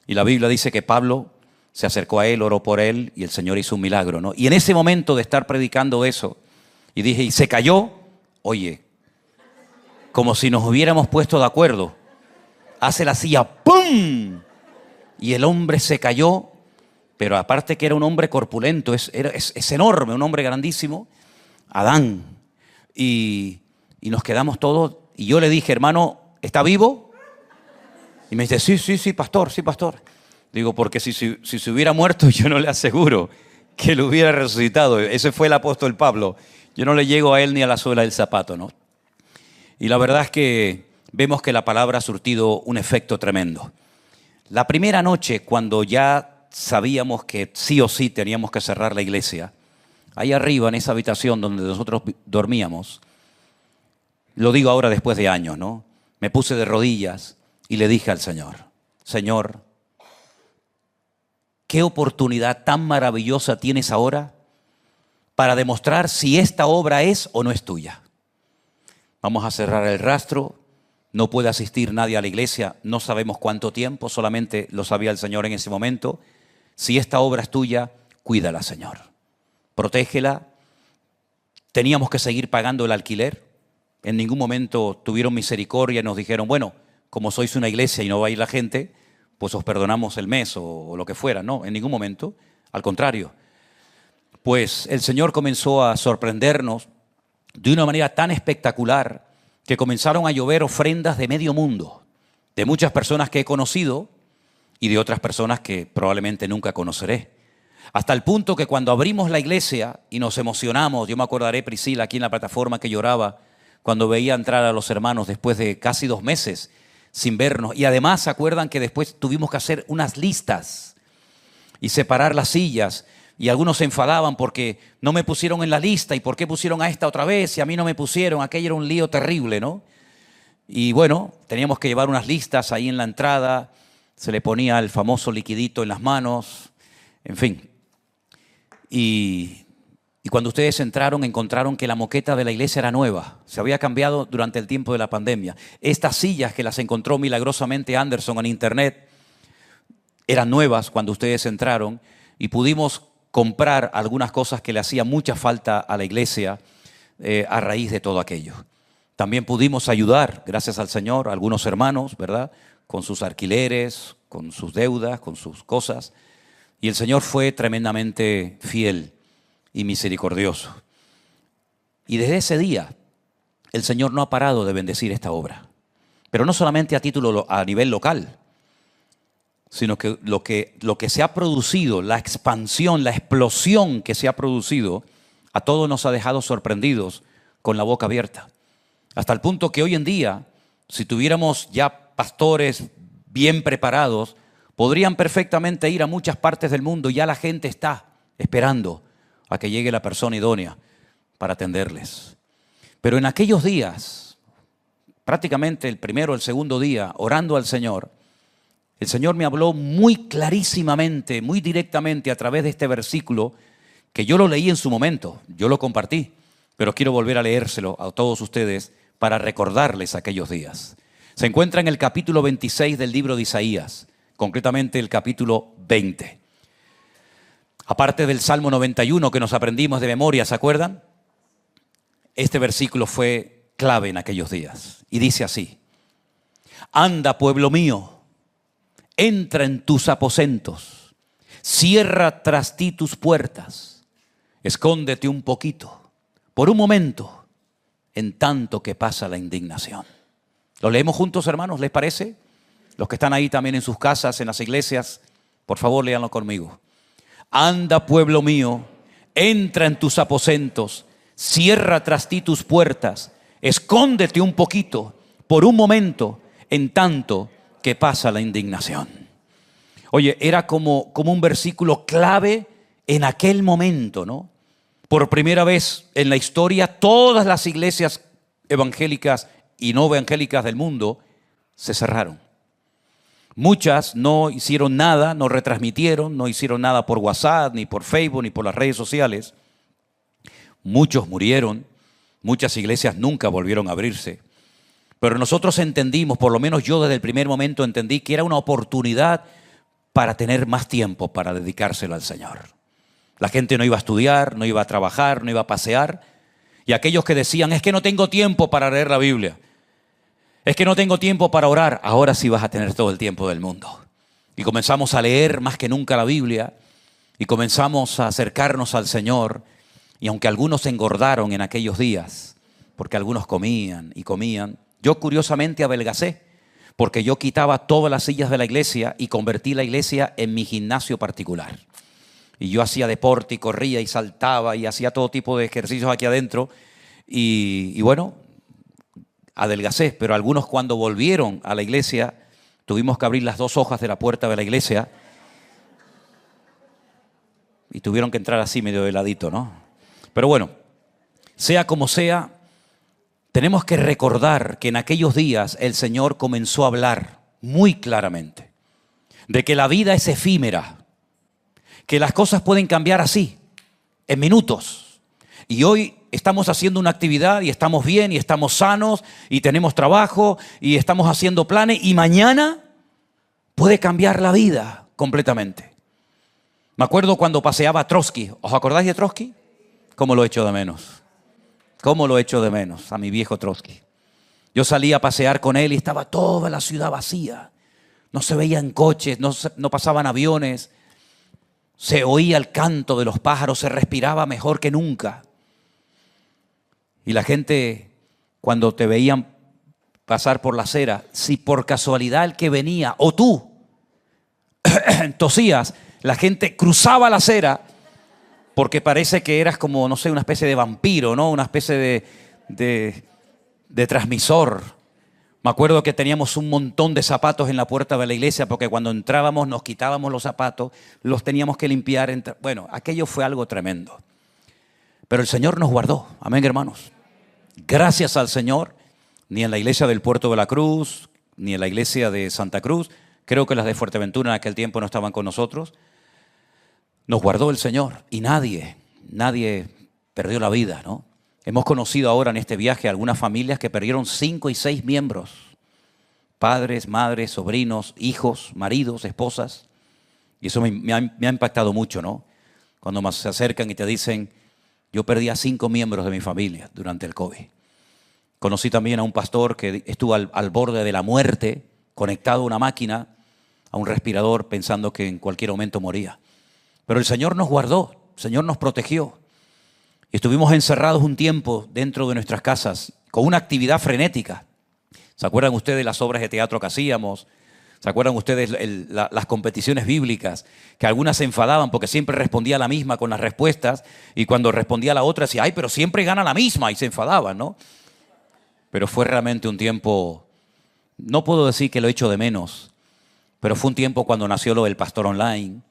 Y la Biblia dice que Pablo se acercó a él, oró por él y el Señor hizo un milagro, ¿no? Y en ese momento de estar predicando eso, y dije, y se cayó, oye, como si nos hubiéramos puesto de acuerdo, hace la silla, ¡pum! Y el hombre se cayó, pero aparte que era un hombre corpulento, es enorme, un hombre grandísimo, Adán. Y nos quedamos todos, y yo le dije, hermano, ¿está vivo? Y me dice, sí, pastor. Digo, porque si se hubiera muerto, yo no le aseguro que lo hubiera resucitado. Ese fue el apóstol Pablo. Yo no le llego a él ni a la suela del zapato, ¿no? Y la verdad es que vemos que la palabra ha surtido un efecto tremendo. La primera noche, cuando ya sabíamos que sí o sí teníamos que cerrar la iglesia, ahí arriba en esa habitación donde nosotros dormíamos, lo digo ahora después de años, ¿no? Me puse de rodillas y le dije al Señor, Señor, ¿qué oportunidad tan maravillosa tienes ahora para demostrar si esta obra es o no es tuya? Vamos a cerrar el rastro no puede asistir nadie a la iglesia, no sabemos cuánto tiempo, solamente lo sabía el Señor en ese momento. Si esta obra es tuya, cuídala, Señor. Protégela. Teníamos que seguir pagando el alquiler. En ningún momento tuvieron misericordia y nos dijeron, bueno, como sois una iglesia y no va a ir la gente, pues os perdonamos el mes o lo que fuera. No, en ningún momento. Al contrario. Pues el Señor comenzó a sorprendernos de una manera tan espectacular que comenzaron a llover ofrendas de medio mundo, de muchas personas que he conocido y de otras personas que probablemente nunca conoceré. Hasta el punto que cuando abrimos la iglesia y nos emocionamos, yo me acordaré, Priscila, aquí en la plataforma, que lloraba cuando veía entrar a los hermanos después de casi 2 meses sin vernos. Y además, ¿se acuerdan que después tuvimos que hacer unas listas y separar las sillas? Y algunos se enfadaban porque no me pusieron en la lista y por qué pusieron a esta otra vez y a mí no me pusieron. Aquello era un lío terrible, ¿no? Y bueno, teníamos que llevar unas listas ahí en la entrada, se le ponía el famoso liquidito en las manos, en fin. Y cuando ustedes entraron, encontraron que la moqueta de la iglesia era nueva. Se había cambiado durante el tiempo de la pandemia. Estas sillas que las encontró milagrosamente Anderson en internet eran nuevas cuando ustedes entraron y pudimos comprar algunas cosas que le hacían mucha falta a la iglesia a raíz de todo aquello. También pudimos ayudar, gracias al Señor, a algunos hermanos, ¿verdad?, con sus alquileres, con sus deudas, con sus cosas. Y el Señor fue tremendamente fiel y misericordioso. Y desde ese día, el Señor no ha parado de bendecir esta obra. Pero no solamente a nivel local, sino que lo que se ha producido, la expansión, la explosión que se ha producido, a todos nos ha dejado sorprendidos con la boca abierta. Hasta el punto que hoy en día, si tuviéramos ya pastores bien preparados, podrían perfectamente ir a muchas partes del mundo y ya la gente está esperando a que llegue la persona idónea para atenderles. Pero en aquellos días, prácticamente el primero o el segundo día, orando al Señor, el Señor me habló muy clarísimamente, muy directamente a través de este versículo, que yo lo leí en su momento, yo lo compartí, pero quiero volver a leérselo a todos ustedes para recordarles aquellos días. Se encuentra en el capítulo 26 del libro de Isaías, concretamente el capítulo 20. Aparte del Salmo 91 que nos aprendimos de memoria, ¿se acuerdan? Este versículo fue clave en aquellos días y dice así: Anda, pueblo mío, entra en tus aposentos, cierra tras ti tus puertas, escóndete un poquito, por un momento, en tanto que pasa la indignación. ¿Lo leemos juntos, hermanos? ¿Les parece? Los que están ahí también en sus casas, en las iglesias, por favor, léanlo conmigo. Anda, pueblo mío, entra en tus aposentos, cierra tras ti tus puertas, escóndete un poquito, por un momento, en tanto que pasa la indignación. Oye, era como un versículo clave en aquel momento, ¿no? Por primera vez en la historia, todas las iglesias evangélicas y no evangélicas del mundo se cerraron. Muchas no hicieron nada, no retransmitieron, no hicieron nada por WhatsApp, ni por Facebook, ni por las redes sociales. Muchos murieron, muchas iglesias nunca volvieron a abrirse. Pero nosotros entendimos, por lo menos yo desde el primer momento entendí que era una oportunidad para tener más tiempo para dedicárselo al Señor. La gente no iba a estudiar, no iba a trabajar, no iba a pasear. Y aquellos que decían, es que no tengo tiempo para leer la Biblia, es que no tengo tiempo para orar, ahora sí vas a tener todo el tiempo del mundo. Y comenzamos a leer más que nunca la Biblia y comenzamos a acercarnos al Señor. Y aunque algunos se engordaron en aquellos días, porque algunos comían y comían, yo curiosamente adelgacé, porque yo quitaba todas las sillas de la iglesia y convertí la iglesia en mi gimnasio particular. Y yo hacía deporte y corría y saltaba y hacía todo tipo de ejercicios aquí adentro. Y bueno, adelgacé, pero algunos cuando volvieron a la iglesia, tuvimos que abrir las 2 hojas de la puerta de la iglesia y tuvieron que entrar así medio de ladito, ¿no? Pero bueno, sea como sea, tenemos que recordar que en aquellos días el Señor comenzó a hablar muy claramente de que la vida es efímera, que las cosas pueden cambiar así, en minutos, Y hoy estamos haciendo una actividad y estamos bien y estamos sanos y tenemos trabajo y estamos haciendo planes y mañana puede cambiar la vida completamente. Me acuerdo cuando paseaba a Trotsky. ¿Os acordáis de Trotsky? ¿Cómo lo echo de menos? ¿Cómo lo echo de menos a mi viejo Trotsky? Yo salía a pasear con él y estaba toda la ciudad vacía. No se veían coches, no pasaban aviones. Se oía el canto de los pájaros, se respiraba mejor que nunca. Y la gente, cuando te veían pasar por la acera, si por casualidad el que venía, o tú, tosías, la gente cruzaba la acera porque parece que eras como, no sé, una especie de vampiro, ¿no? Una especie de transmisor. Me acuerdo que teníamos un montón de zapatos en la puerta de la iglesia porque cuando entrábamos nos quitábamos los zapatos, los teníamos que limpiar. Bueno, aquello fue algo tremendo. Pero el Señor nos guardó. Amén, hermanos. Gracias al Señor, ni en la iglesia del Puerto de la Cruz, ni en la iglesia de Santa Cruz, creo que las de Fuerteventura en aquel tiempo no estaban con nosotros, nos guardó el Señor y nadie perdió la vida, ¿no? Hemos conocido ahora en este viaje algunas familias que perdieron 5 y 6 miembros, padres, madres, sobrinos, hijos, maridos, esposas, y eso me ha impactado mucho, ¿no? Cuando más se acercan y te dicen, yo perdí a 5 miembros de mi familia durante el COVID. Conocí también a un pastor que estuvo al borde de la muerte, conectado a una máquina, a un respirador, pensando que en cualquier momento moría. Pero el Señor nos guardó, el Señor nos protegió. Y estuvimos encerrados un tiempo dentro de nuestras casas con una actividad frenética. ¿Se acuerdan ustedes de las obras de teatro que hacíamos? ¿Se acuerdan ustedes las competiciones bíblicas? Que algunas se enfadaban porque siempre respondía la misma con las respuestas y cuando respondía la otra decía, ay, pero siempre gana la misma, y se enfadaban, ¿no? Pero fue realmente un tiempo, no puedo decir que lo echo de menos, pero fue un tiempo cuando nació lo del pastor online,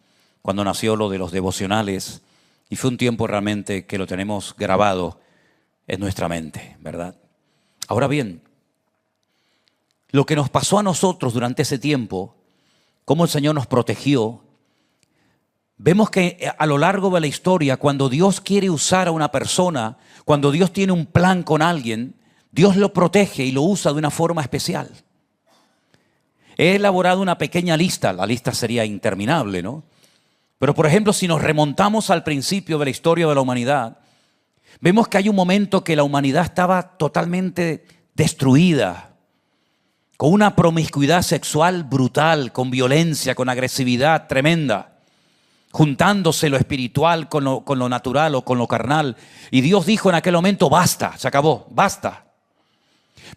cuando nació lo de los devocionales, y fue un tiempo realmente que lo tenemos grabado en nuestra mente, ¿verdad? Ahora bien, lo que nos pasó a nosotros durante ese tiempo, cómo el Señor nos protegió, vemos que a lo largo de la historia, cuando Dios quiere usar a una persona, cuando Dios tiene un plan con alguien, Dios lo protege y lo usa de una forma especial. He elaborado una pequeña lista, la lista sería interminable, ¿no? Pero por ejemplo, si nos remontamos al principio de la historia de la humanidad, vemos que hay un momento que la humanidad estaba totalmente destruida, con una promiscuidad sexual brutal, con violencia, con agresividad tremenda, juntándose lo espiritual con lo natural o con lo carnal. Y Dios dijo en aquel momento, basta, se acabó, basta.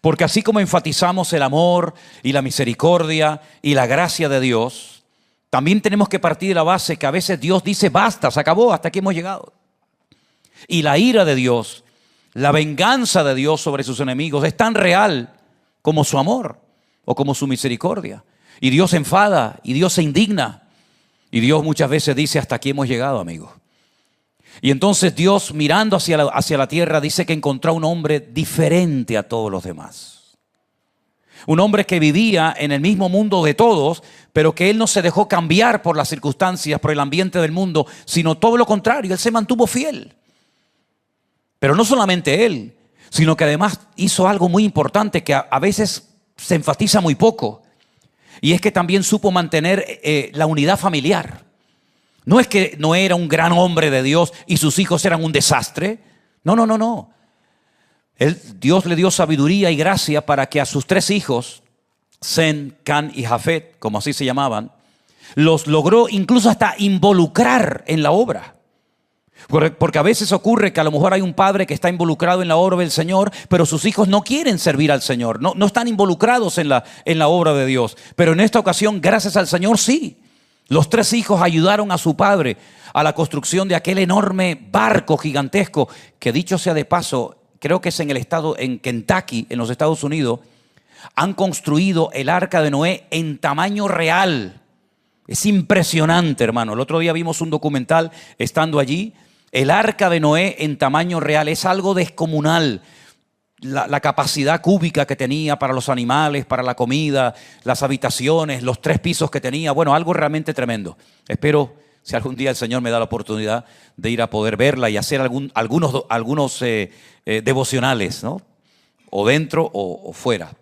Porque así como enfatizamos el amor y la misericordia y la gracia de Dios, también tenemos que partir de la base que a veces Dios dice, basta, se acabó, hasta aquí hemos llegado. Y la ira de Dios, la venganza de Dios sobre sus enemigos es tan real como su amor o como su misericordia. Y Dios se enfada y Dios se indigna. Y Dios muchas veces dice, hasta aquí hemos llegado, amigos. Y entonces Dios, mirando hacia la tierra, dice que encontró un hombre diferente a todos los demás. Un hombre que vivía en el mismo mundo de todos, pero que él no se dejó cambiar por las circunstancias, por el ambiente del mundo, sino todo lo contrario, él se mantuvo fiel. Pero no solamente él, sino que además hizo algo muy importante que a veces se enfatiza muy poco. Y es que también supo mantener la unidad familiar. No es que no era un gran hombre de Dios y sus hijos eran un desastre. No. Dios le dio sabiduría y gracia para que a sus 3 hijos, Sem, Can y Jafet, como así se llamaban, los logró incluso hasta involucrar en la obra. Porque a veces ocurre que a lo mejor hay un padre que está involucrado en la obra del Señor, pero sus hijos no quieren servir al Señor, no están involucrados en la obra de Dios. Pero en esta ocasión, gracias al Señor, sí. Los 3 hijos ayudaron a su padre a la construcción de aquel enorme barco gigantesco que, dicho sea de paso, creo que es en Kentucky, en los Estados Unidos, han construido el arca de Noé en tamaño real. Es impresionante, hermano. El otro día vimos un documental estando allí. El arca de Noé en tamaño real es algo descomunal. La capacidad cúbica que tenía para los animales, para la comida, las habitaciones, los 3 pisos que tenía. Bueno, algo realmente tremendo. Espero si algún día el Señor me da la oportunidad de ir a poder verla y hacer algunos devocionales, ¿no? O dentro o fuera.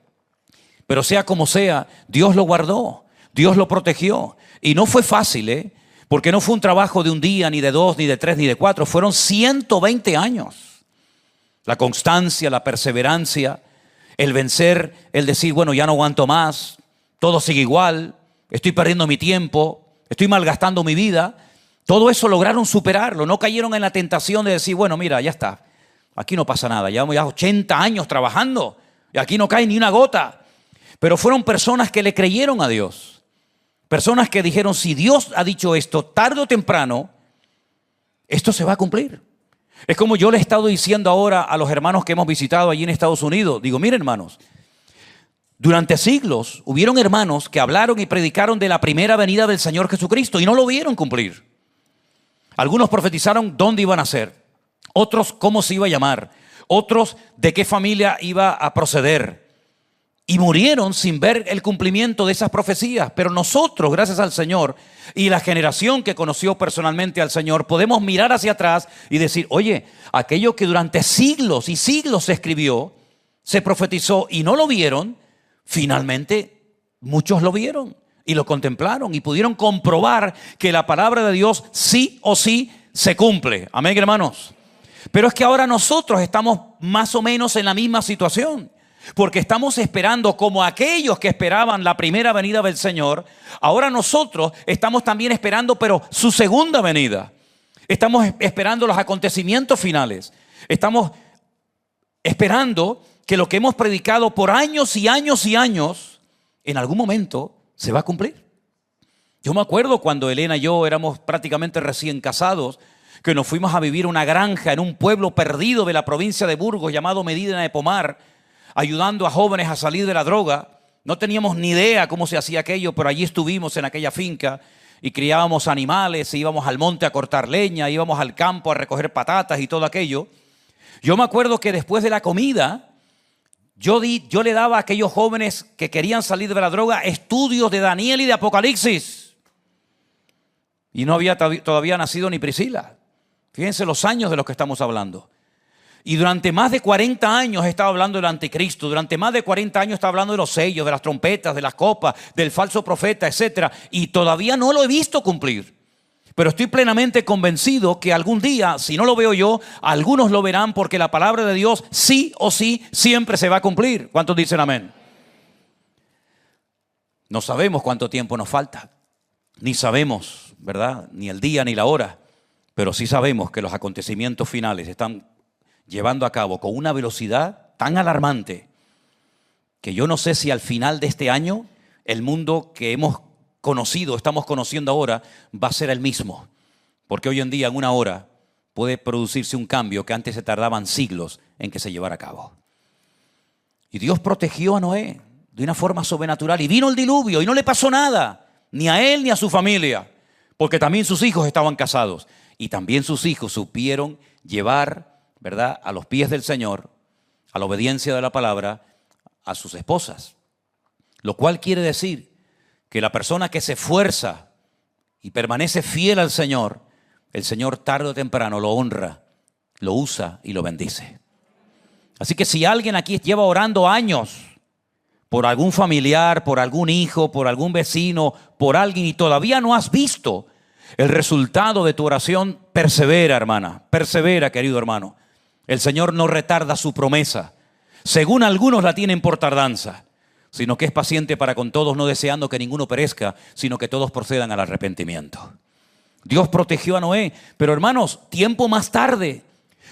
Pero sea como sea, Dios lo guardó, Dios lo protegió. Y no fue fácil, porque no fue un trabajo de un día, ni de 2, ni de 3, ni de 4. Fueron 120 años. La constancia, la perseverancia, el vencer, el decir, bueno, ya no aguanto más, todo sigue igual, estoy perdiendo mi tiempo, estoy malgastando mi vida. Todo eso lograron superarlo, no cayeron en la tentación de decir, bueno, mira, ya está, aquí no pasa nada, llevamos ya 80 años trabajando y aquí no cae ni una gota. Pero fueron personas que le creyeron a Dios, personas que dijeron, si Dios ha dicho esto, tarde o temprano, esto se va a cumplir. Es como yo le he estado diciendo ahora a los hermanos que hemos visitado allí en Estados Unidos. Digo, miren hermanos, durante siglos hubieron hermanos que hablaron y predicaron de la primera venida del Señor Jesucristo y no lo vieron cumplir. Algunos profetizaron dónde iban a ser, otros cómo se iba a llamar, otros de qué familia iba a proceder. Y murieron sin ver el cumplimiento de esas profecías. Pero nosotros, gracias al Señor y la generación que conoció personalmente al Señor, podemos mirar hacia atrás y decir, oye, aquello que durante siglos y siglos se escribió, se profetizó y no lo vieron, finalmente muchos lo vieron y lo contemplaron y pudieron comprobar que la palabra de Dios sí o sí se cumple. Amén, hermanos. Pero es que ahora nosotros estamos más o menos en la misma situación. Porque estamos esperando como aquellos que esperaban la primera venida del Señor. Ahora nosotros estamos también esperando, pero su segunda venida. Estamos esperando los acontecimientos finales. Estamos esperando que lo que hemos predicado por años y años y años, en algún momento se va a cumplir. Yo me acuerdo cuando Elena y yo éramos prácticamente recién casados, que nos fuimos a vivir una granja en un pueblo perdido de la provincia de Burgos llamado Medina de Pomar, ayudando a jóvenes a salir de la droga. No teníamos ni idea cómo se hacía aquello, pero allí estuvimos en aquella finca y criábamos animales, íbamos al monte a cortar leña, íbamos al campo a recoger patatas y todo aquello. Yo me acuerdo que después de la comida, yo le daba a aquellos jóvenes que querían salir de la droga estudios de Daniel y de Apocalipsis. Y no había todavía nacido ni Priscila. Fíjense los años de los que estamos hablando. Y durante más de 40 años he estado hablando del anticristo. Durante más de 40 años he estado hablando de los sellos, de las trompetas, de las copas, del falso profeta, etc. Y todavía no lo he visto cumplir. Pero estoy plenamente convencido que algún día, si no lo veo yo, algunos lo verán, porque la palabra de Dios sí o sí siempre se va a cumplir. ¿Cuántos dicen amén? No sabemos cuánto tiempo nos falta. Ni sabemos, ¿verdad? Ni el día ni la hora. Pero sí sabemos que los acontecimientos finales están llevando a cabo con una velocidad tan alarmante que yo no sé si al final de este año el mundo que hemos conocido, estamos conociendo ahora, va a ser el mismo. Porque hoy en día, en una hora, puede producirse un cambio que antes se tardaban siglos en que se llevara a cabo. Y Dios protegió a Noé de una forma sobrenatural. Y vino el diluvio y no le pasó nada, ni a él ni a su familia, porque también sus hijos estaban casados. Y también sus hijos supieron llevar, ¿verdad?, a los pies del Señor, a la obediencia de la palabra, a sus esposas. Lo cual quiere decir que la persona que se esfuerza y permanece fiel al Señor, el Señor tarde o temprano lo honra, lo usa y lo bendice. Así que si alguien aquí lleva orando años por algún familiar, por algún hijo, por algún vecino, por alguien, y todavía no has visto el resultado de tu oración, persevera, hermana, persevera, querido hermano. El Señor no retarda su promesa, según algunos la tienen por tardanza, sino que es paciente para con todos, no deseando que ninguno perezca, sino que todos procedan al arrepentimiento. Dios protegió a Noé, pero hermanos, tiempo más tarde,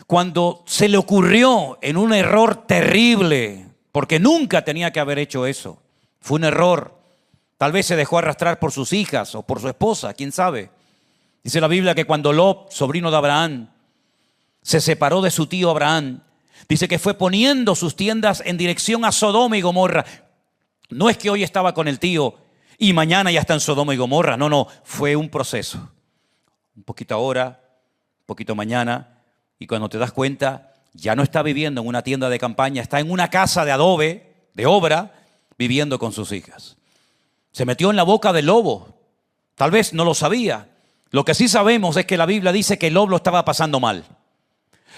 cuando se le ocurrió en un error terrible, porque nunca tenía que haber hecho eso, fue un error, tal vez se dejó arrastrar por sus hijas o por su esposa, quién sabe. Dice la Biblia que cuando Lot, sobrino de Abraham, se separó de su tío Abraham, dice que fue poniendo sus tiendas en dirección a Sodoma y Gomorra. No es que hoy estaba con el tío y mañana ya está en Sodoma y Gomorra. No, fue un proceso. Un poquito ahora, un poquito mañana, y cuando te das cuenta, ya no está viviendo en una tienda de campaña, está en una casa de adobe, de obra, viviendo con sus hijas. Se metió en la boca del lobo. Tal vez no lo sabía, Lo que sí sabemos es que la Biblia dice que Lot lo estaba pasando mal.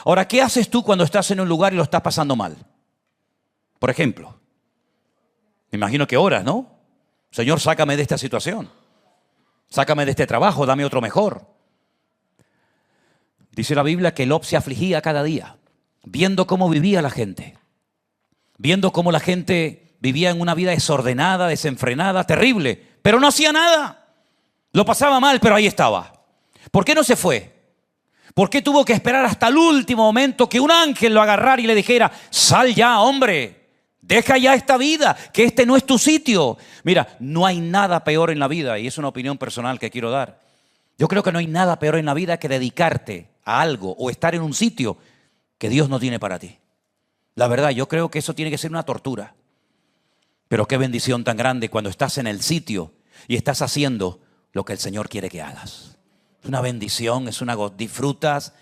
Ahora, ¿qué haces tú cuando estás en un lugar y lo estás pasando mal? Por ejemplo, me imagino que oras, ¿no? Señor, sácame de esta situación. Sácame de este trabajo, dame otro mejor. Dice la Biblia que Lot se afligía cada día, viendo cómo vivía la gente. Viendo cómo la gente vivía en una vida desordenada, desenfrenada, terrible. Pero no hacía nada. Lo pasaba mal, pero ahí estaba. ¿Por qué no se fue? ¿Por qué tuvo que esperar hasta el último momento que un ángel lo agarrara y le dijera, sal ya, hombre, deja ya esta vida, que este no es tu sitio? Mira, no hay nada peor en la vida, y es una opinión personal que quiero dar. Yo creo que no hay nada peor en la vida que dedicarte a algo o estar en un sitio que Dios no tiene para ti. La verdad, yo creo que eso tiene que ser una tortura. Pero qué bendición tan grande cuando estás en el sitio y estás haciendo lo que el Señor quiere que hagas. Es una bendición, disfrutas,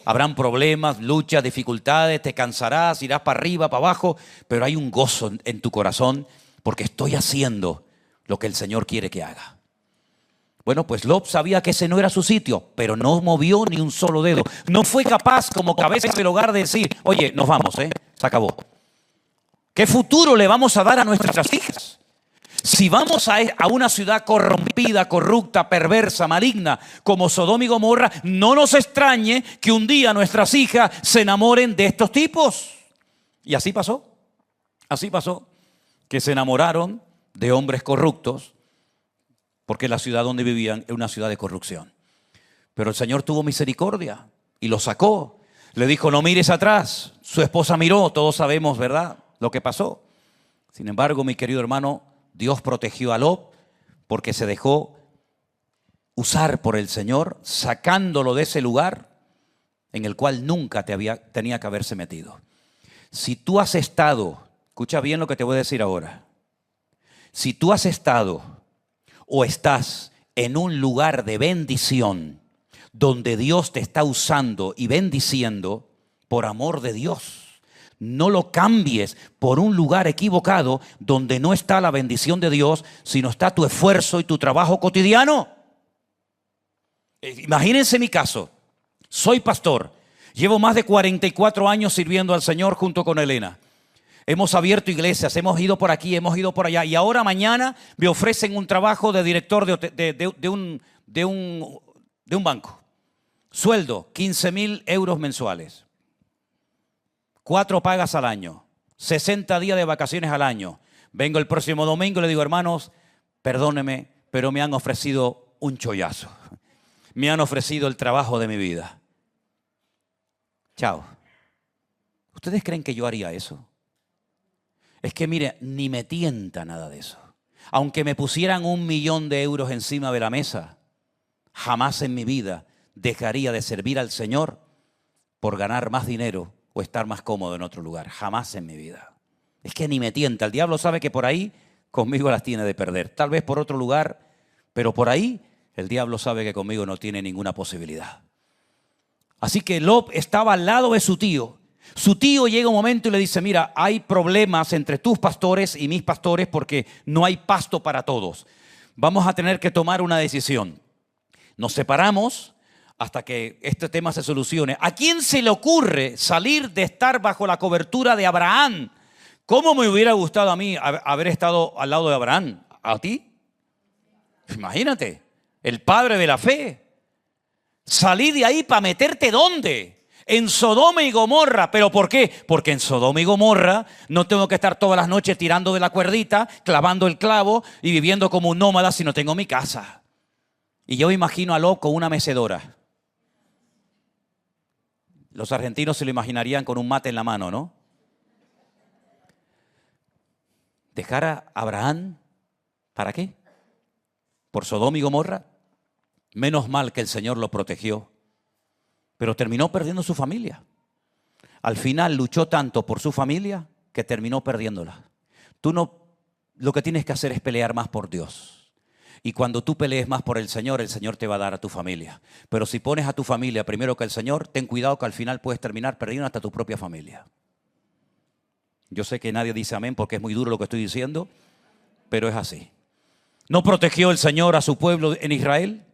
habrán problemas, luchas, dificultades, te cansarás, irás para arriba, para abajo, pero hay un gozo en tu corazón porque estoy haciendo lo que el Señor quiere que haga. Bueno, pues Lot sabía que ese no era su sitio, pero no movió ni un solo dedo. No fue capaz como cabeza del hogar de decir, oye, nos vamos, se acabó. ¿Qué futuro le vamos a dar a nuestras hijas? Si vamos a una ciudad corrompida, corrupta, perversa, maligna, como Sodoma y Gomorra, no nos extrañe que un día nuestras hijas se enamoren de estos tipos. Y así pasó, que se enamoraron de hombres corruptos, porque la ciudad donde vivían era una ciudad de corrupción. Pero el Señor tuvo misericordia y lo sacó. Le dijo, no mires atrás. Su esposa miró, todos sabemos, ¿verdad?, lo que pasó. Sin embargo, mi querido hermano, Dios protegió a Lot porque se dejó usar por el Señor, sacándolo de ese lugar en el cual nunca tenía que haberse metido. Si tú has estado, escucha bien lo que te voy a decir ahora. Si tú has estado o estás en un lugar de bendición donde Dios te está usando y bendiciendo, por amor de Dios, no lo cambies por un lugar equivocado donde no está la bendición de Dios, sino está tu esfuerzo y tu trabajo cotidiano. Imagínense mi caso. Soy pastor. Llevo más de 44 años sirviendo al Señor junto con Elena. Hemos abierto iglesias, hemos ido por aquí, hemos ido por allá. Y ahora mañana me ofrecen un trabajo de director de un banco. Sueldo, 15.000 euros mensuales. 4 pagas al año, 60 días de vacaciones al año. Vengo el próximo domingo y le digo, hermanos, perdónenme, pero me han ofrecido un chollazo. Me han ofrecido el trabajo de mi vida. Chao. ¿Ustedes creen que yo haría eso? Es que mire, ni me tienta nada de eso. Aunque me pusieran 1 millón de euros encima de la mesa, jamás en mi vida dejaría de servir al Señor por ganar más dinero o estar más cómodo en otro lugar. Jamás en mi vida. Es que ni me tienta. El diablo sabe que por ahí conmigo las tiene de perder. Tal vez por otro lugar, pero por ahí el diablo sabe que conmigo no tiene ninguna posibilidad. Así que Lot estaba al lado de su tío. Su tío llega un momento y le dice, mira, hay problemas entre tus pastores y mis pastores porque no hay pasto para todos. Vamos a tener que tomar una decisión. Nos separamos hasta que este tema se solucione. ¿A quién se le ocurre salir de estar bajo la cobertura de Abraham? ¿Cómo me hubiera gustado a mí haber estado al lado de Abraham? ¿A ti? Imagínate, el padre de la fe. Salí de ahí para meterte ¿dónde? En Sodoma y Gomorra. ¿Pero por qué? Porque en Sodoma y Gomorra no tengo que estar todas las noches tirando de la cuerdita, clavando el clavo y viviendo como un nómada, sino tengo mi casa. Y yo imagino a Lot con una mecedora. Los argentinos se lo imaginarían con un mate en la mano, ¿no? ¿Dejar a Abraham? ¿Para qué? ¿Por Sodoma y Gomorra? Menos mal que el Señor lo protegió, pero terminó perdiendo su familia. Al final luchó tanto por su familia que terminó perdiéndola. Lo que tienes que hacer es pelear más por Dios. Y cuando tú pelees más por el Señor te va a dar a tu familia. Pero si pones a tu familia primero que el Señor, ten cuidado que al final puedes terminar perdiendo hasta tu propia familia. Yo sé que nadie dice amén porque es muy duro lo que estoy diciendo, pero es así. ¿No protegió el Señor a su pueblo en Israel?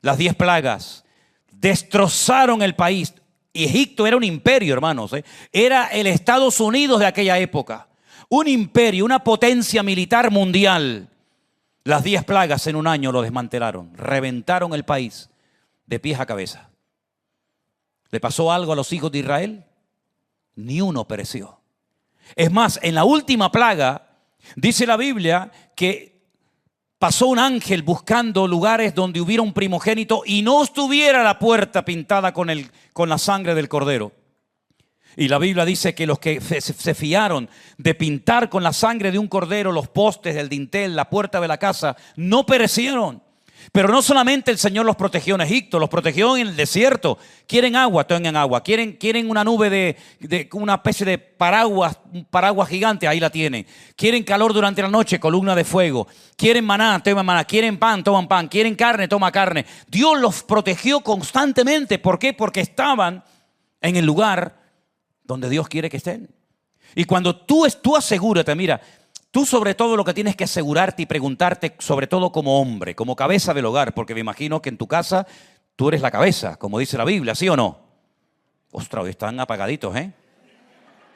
Las 10 plagas destrozaron el país. Y Egipto era un imperio, hermanos. Era el Estados Unidos de aquella época. Un imperio, una potencia militar mundial. Las 10 plagas en un año lo desmantelaron. Reventaron el país de pies a cabeza. ¿Le pasó algo a los hijos de Israel? Ni uno pereció. Es más, en la última plaga, dice la Biblia que pasó un ángel buscando lugares donde hubiera un primogénito y no estuviera la puerta pintada con la sangre del cordero. Y la Biblia dice que los que se fiaron de pintar con la sangre de un cordero los postes, el dintel, la puerta de la casa, no perecieron. Pero no solamente el Señor los protegió en Egipto, los protegió en el desierto. Quieren agua, tengan agua. Quieren una nube de una especie de paraguas, un paraguas gigante, ahí la tienen. Quieren calor durante la noche, columna de fuego. Quieren maná, toman maná. Quieren pan, toman pan. Quieren carne, toma carne. Dios los protegió constantemente. ¿Por qué? Porque estaban en el lugar donde Dios quiere que estén. Y cuando tú asegúrate, mira, tú sobre todo lo que tienes que asegurarte y preguntarte, sobre todo como hombre, como cabeza del hogar, porque me imagino que en tu casa tú eres la cabeza, como dice la Biblia, ¿sí o no? Ostras, hoy están apagaditos, ¿eh?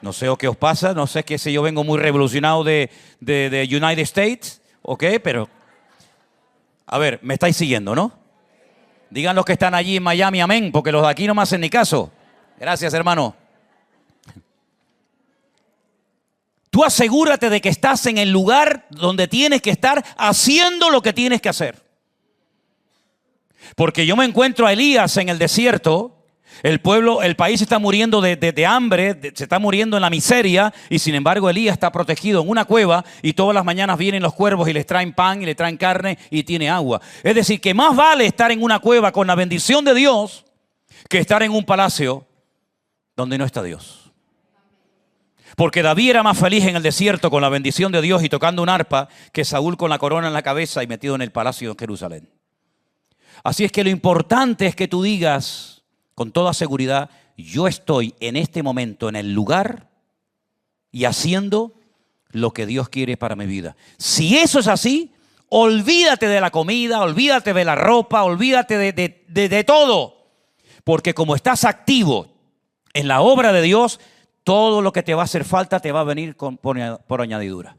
No sé qué os pasa, no sé si yo vengo muy revolucionado de United States, ¿ok? Pero, a ver, me estáis siguiendo, ¿no? Digan los que están allí en Miami, amén, porque los de aquí no me hacen ni caso. Gracias, hermano. Tú asegúrate de que estás en el lugar donde tienes que estar haciendo lo que tienes que hacer. Porque yo me encuentro a Elías en el desierto, el país está muriendo de hambre, se está muriendo en la miseria, y sin embargo Elías está protegido en una cueva y todas las mañanas vienen los cuervos y les traen pan y le traen carne y tiene agua. Es decir, que más vale estar en una cueva con la bendición de Dios que estar en un palacio donde no está Dios. Porque David era más feliz en el desierto con la bendición de Dios y tocando un arpa que Saúl con la corona en la cabeza y metido en el palacio en Jerusalén. Así es que lo importante es que tú digas con toda seguridad, yo estoy en este momento en el lugar y haciendo lo que Dios quiere para mi vida. Si eso es así, olvídate de la comida, olvídate de la ropa, olvídate de todo. Porque como estás activo en la obra de Dios, todo lo que te va a hacer falta te va a venir por añadidura.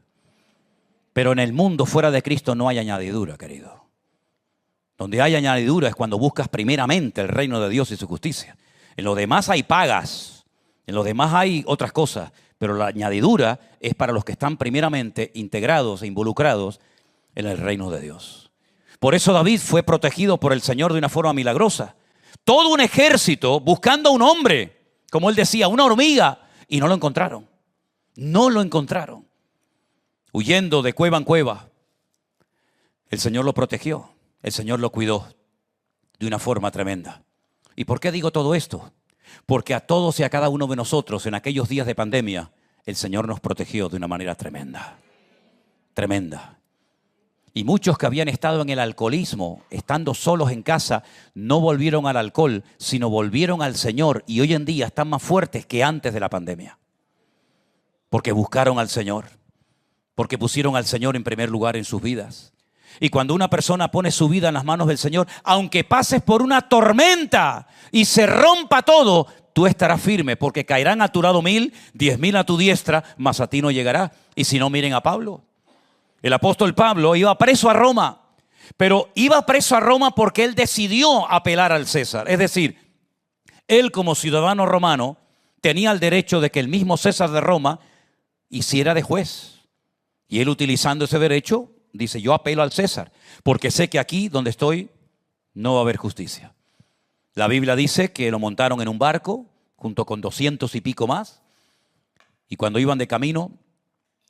Pero en el mundo fuera de Cristo no hay añadidura, querido. Donde hay añadidura es cuando buscas primeramente el reino de Dios y su justicia. En lo demás hay pagas, en lo demás hay otras cosas, pero la añadidura es para los que están primeramente integrados e involucrados en el reino de Dios. Por eso David fue protegido por el Señor de una forma milagrosa. Todo un ejército buscando a un hombre, como él decía, una hormiga, y no lo encontraron. No lo encontraron. Huyendo de cueva en cueva, el Señor lo protegió, el Señor lo cuidó de una forma tremenda. ¿Y por qué digo todo esto? Porque a todos y a cada uno de nosotros en aquellos días de pandemia, el Señor nos protegió de una manera tremenda. Tremenda. Y muchos que habían estado en el alcoholismo, estando solos en casa, no volvieron al alcohol, sino volvieron al Señor. Y hoy en día están más fuertes que antes de la pandemia. Porque buscaron al Señor. Porque pusieron al Señor en primer lugar en sus vidas. Y cuando una persona pone su vida en las manos del Señor, aunque pases por una tormenta y se rompa todo, tú estarás firme, porque caerán a tu lado 1000, 10.000 a tu diestra, mas a ti no llegará. Y si no, miren a Pablo. El apóstol Pablo iba preso a Roma, pero iba preso a Roma porque él decidió apelar al César. Es decir, él como ciudadano romano tenía el derecho de que el mismo César de Roma hiciera de juez. Y él, utilizando ese derecho, dice, yo apelo al César, porque sé que aquí donde estoy no va a haber justicia. La Biblia dice que lo montaron en un barco junto con 200 y pico más, y cuando iban de camino,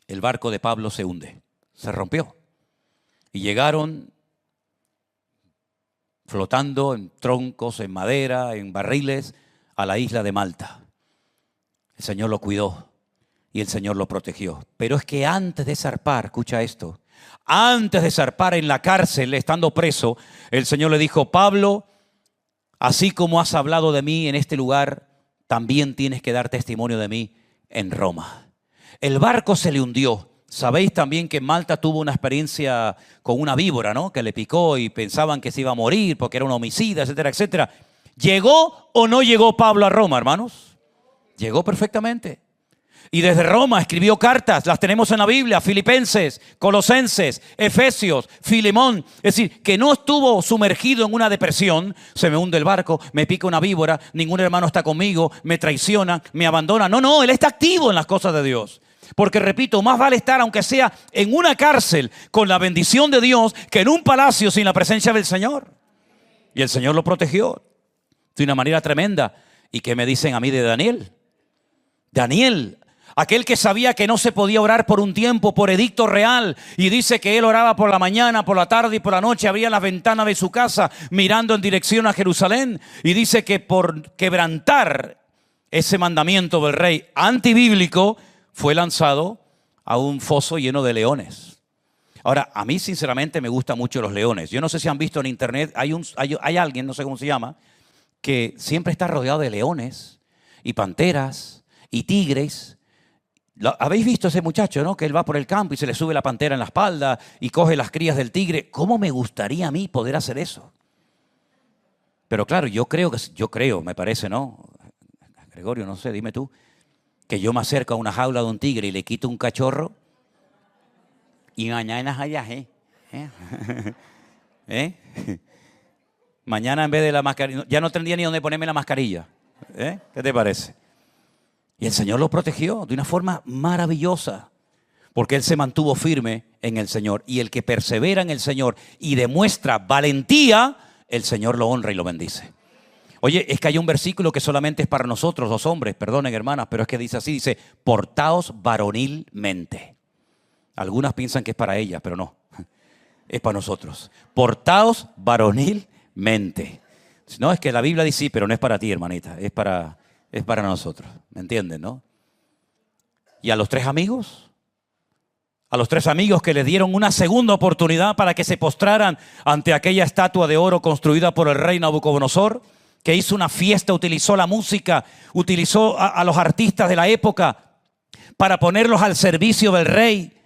el barco de Pablo se hunde. Se rompió. Y llegaron flotando en troncos, en madera, en barriles, a la isla de Malta. El Señor lo cuidó y el Señor lo protegió. Pero es que antes de zarpar, escucha esto, antes de zarpar en la cárcel, estando preso, el Señor le dijo, Pablo, así como has hablado de mí en este lugar, también tienes que dar testimonio de mí en Roma. El barco se le hundió. Sabéis también que Malta tuvo una experiencia con una víbora, ¿no? Que le picó y pensaban que se iba a morir porque era un homicida, etcétera, etcétera. ¿Llegó o no llegó Pablo a Roma, hermanos? Llegó perfectamente. Y desde Roma escribió cartas, las tenemos en la Biblia, Filipenses, Colosenses, Efesios, Filemón. Es decir, que no estuvo sumergido en una depresión, se me hunde el barco, me pica una víbora, ningún hermano está conmigo, me traiciona, me abandona. No, él está activo en las cosas de Dios. Porque repito, más vale estar aunque sea en una cárcel con la bendición de Dios que en un palacio sin la presencia del Señor. Y el Señor lo protegió de una manera tremenda. ¿Y qué me dicen a mí de Daniel? Daniel, aquel que sabía que no se podía orar por un tiempo, por edicto real, y dice que él oraba por la mañana, por la tarde y por la noche, abría las ventanas de su casa mirando en dirección a Jerusalén, y dice que por quebrantar ese mandamiento del rey antibíblico, fue lanzado a un foso lleno de leones. Ahora, a mí sinceramente me gustan mucho los leones. Yo no sé si han visto en internet, hay alguien, no sé cómo se llama, que siempre está rodeado de leones y panteras y tigres. ¿Habéis visto ese muchacho, no? Que él va por el campo y se le sube la pantera en la espalda y coge las crías del tigre. ¿Cómo me gustaría a mí poder hacer eso? Pero claro, yo creo, me parece, ¿no? Gregorio, no sé, dime tú, que yo me acerco a una jaula de un tigre y le quito un cachorro y mañana allá, mañana en vez de la mascarilla, ya no tendría ni dónde ponerme la mascarilla. ¿Qué te parece? Y el Señor lo protegió de una forma maravillosa, porque Él se mantuvo firme en el Señor. Y el que persevera en el Señor y demuestra valentía, el Señor lo honra y lo bendice. Oye, es que hay un versículo que solamente es para nosotros, los hombres, perdonen hermanas, pero es que dice así, dice, portaos varonilmente. Algunas piensan que es para ellas, pero no, es para nosotros. Portaos varonilmente. No, es que la Biblia dice sí, pero no es para ti, hermanita, es para nosotros, ¿me entienden, no? Y a los tres amigos que le dieron una segunda oportunidad para que se postraran ante aquella estatua de oro construida por el rey Nabucodonosor, que hizo una fiesta, utilizó la música, utilizó a los artistas de la época para ponerlos al servicio del rey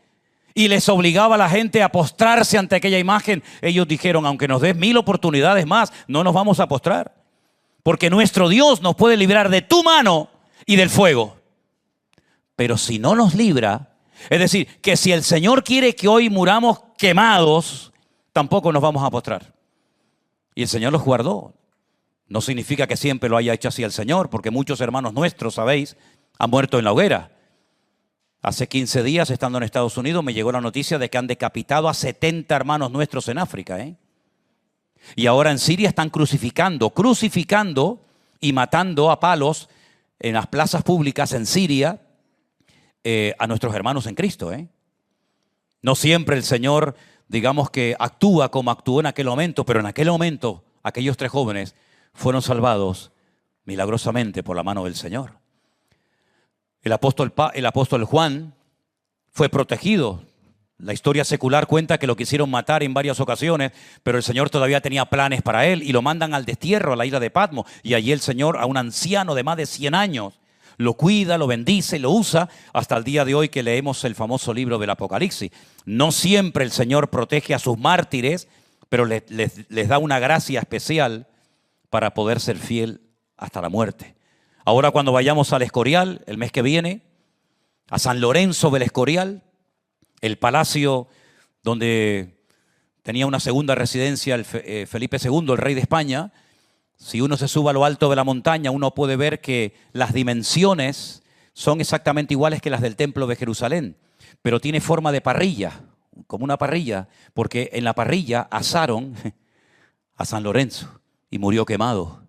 y les obligaba a la gente a postrarse ante aquella imagen. Ellos dijeron, aunque nos des 1000 oportunidades más, no nos vamos a postrar, porque nuestro Dios nos puede librar de tu mano y del fuego. Pero si no nos libra, es decir, que si el Señor quiere que hoy muramos quemados, tampoco nos vamos a postrar. Y el Señor los guardó. No significa que siempre lo haya hecho así el Señor, porque muchos hermanos nuestros, sabéis, han muerto en la hoguera. Hace 15 días, estando en Estados Unidos, me llegó la noticia de que han decapitado a 70 hermanos nuestros en África. Y ahora en Siria están crucificando y matando a palos en las plazas públicas en Siria a nuestros hermanos en Cristo. No siempre el Señor, digamos que actúa como actuó en aquel momento, pero en aquel momento aquellos 3 jóvenes fueron salvados milagrosamente por la mano del Señor. El apóstol Juan fue protegido. La historia secular cuenta que lo quisieron matar en varias ocasiones, pero el Señor todavía tenía planes para él y lo mandan al destierro, a la isla de Patmos. Y allí el Señor, a un anciano de más de 100 años, lo cuida, lo bendice, lo usa hasta el día de hoy que leemos el famoso libro del Apocalipsis. No siempre el Señor protege a sus mártires, pero les da una gracia especial para poder ser fiel hasta la muerte. Ahora cuando vayamos al Escorial, el mes que viene, a San Lorenzo del Escorial, el palacio donde tenía una segunda residencia el Felipe II, el rey de España, si uno se sube a lo alto de la montaña, uno puede ver que las dimensiones son exactamente iguales que las del templo de Jerusalén, pero tiene forma de parrilla, como una parrilla, porque en la parrilla asaron a San Lorenzo y murió quemado.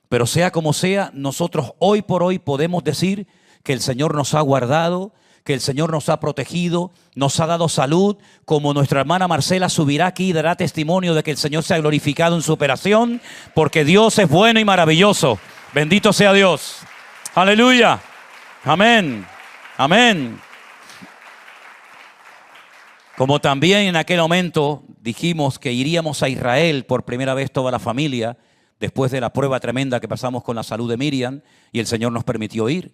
Pero sea como sea, nosotros hoy por hoy podemos decir que el Señor nos ha guardado, que el Señor nos ha protegido, nos ha dado salud, como nuestra hermana Marcela subirá aquí y dará testimonio de que el Señor se ha glorificado en su operación, porque Dios es bueno y maravilloso. Bendito sea Dios. Aleluya. Amén. Amén. Como también en aquel momento dijimos que iríamos a Israel por primera vez toda la familia, después de la prueba tremenda que pasamos con la salud de Miriam, y el Señor nos permitió ir.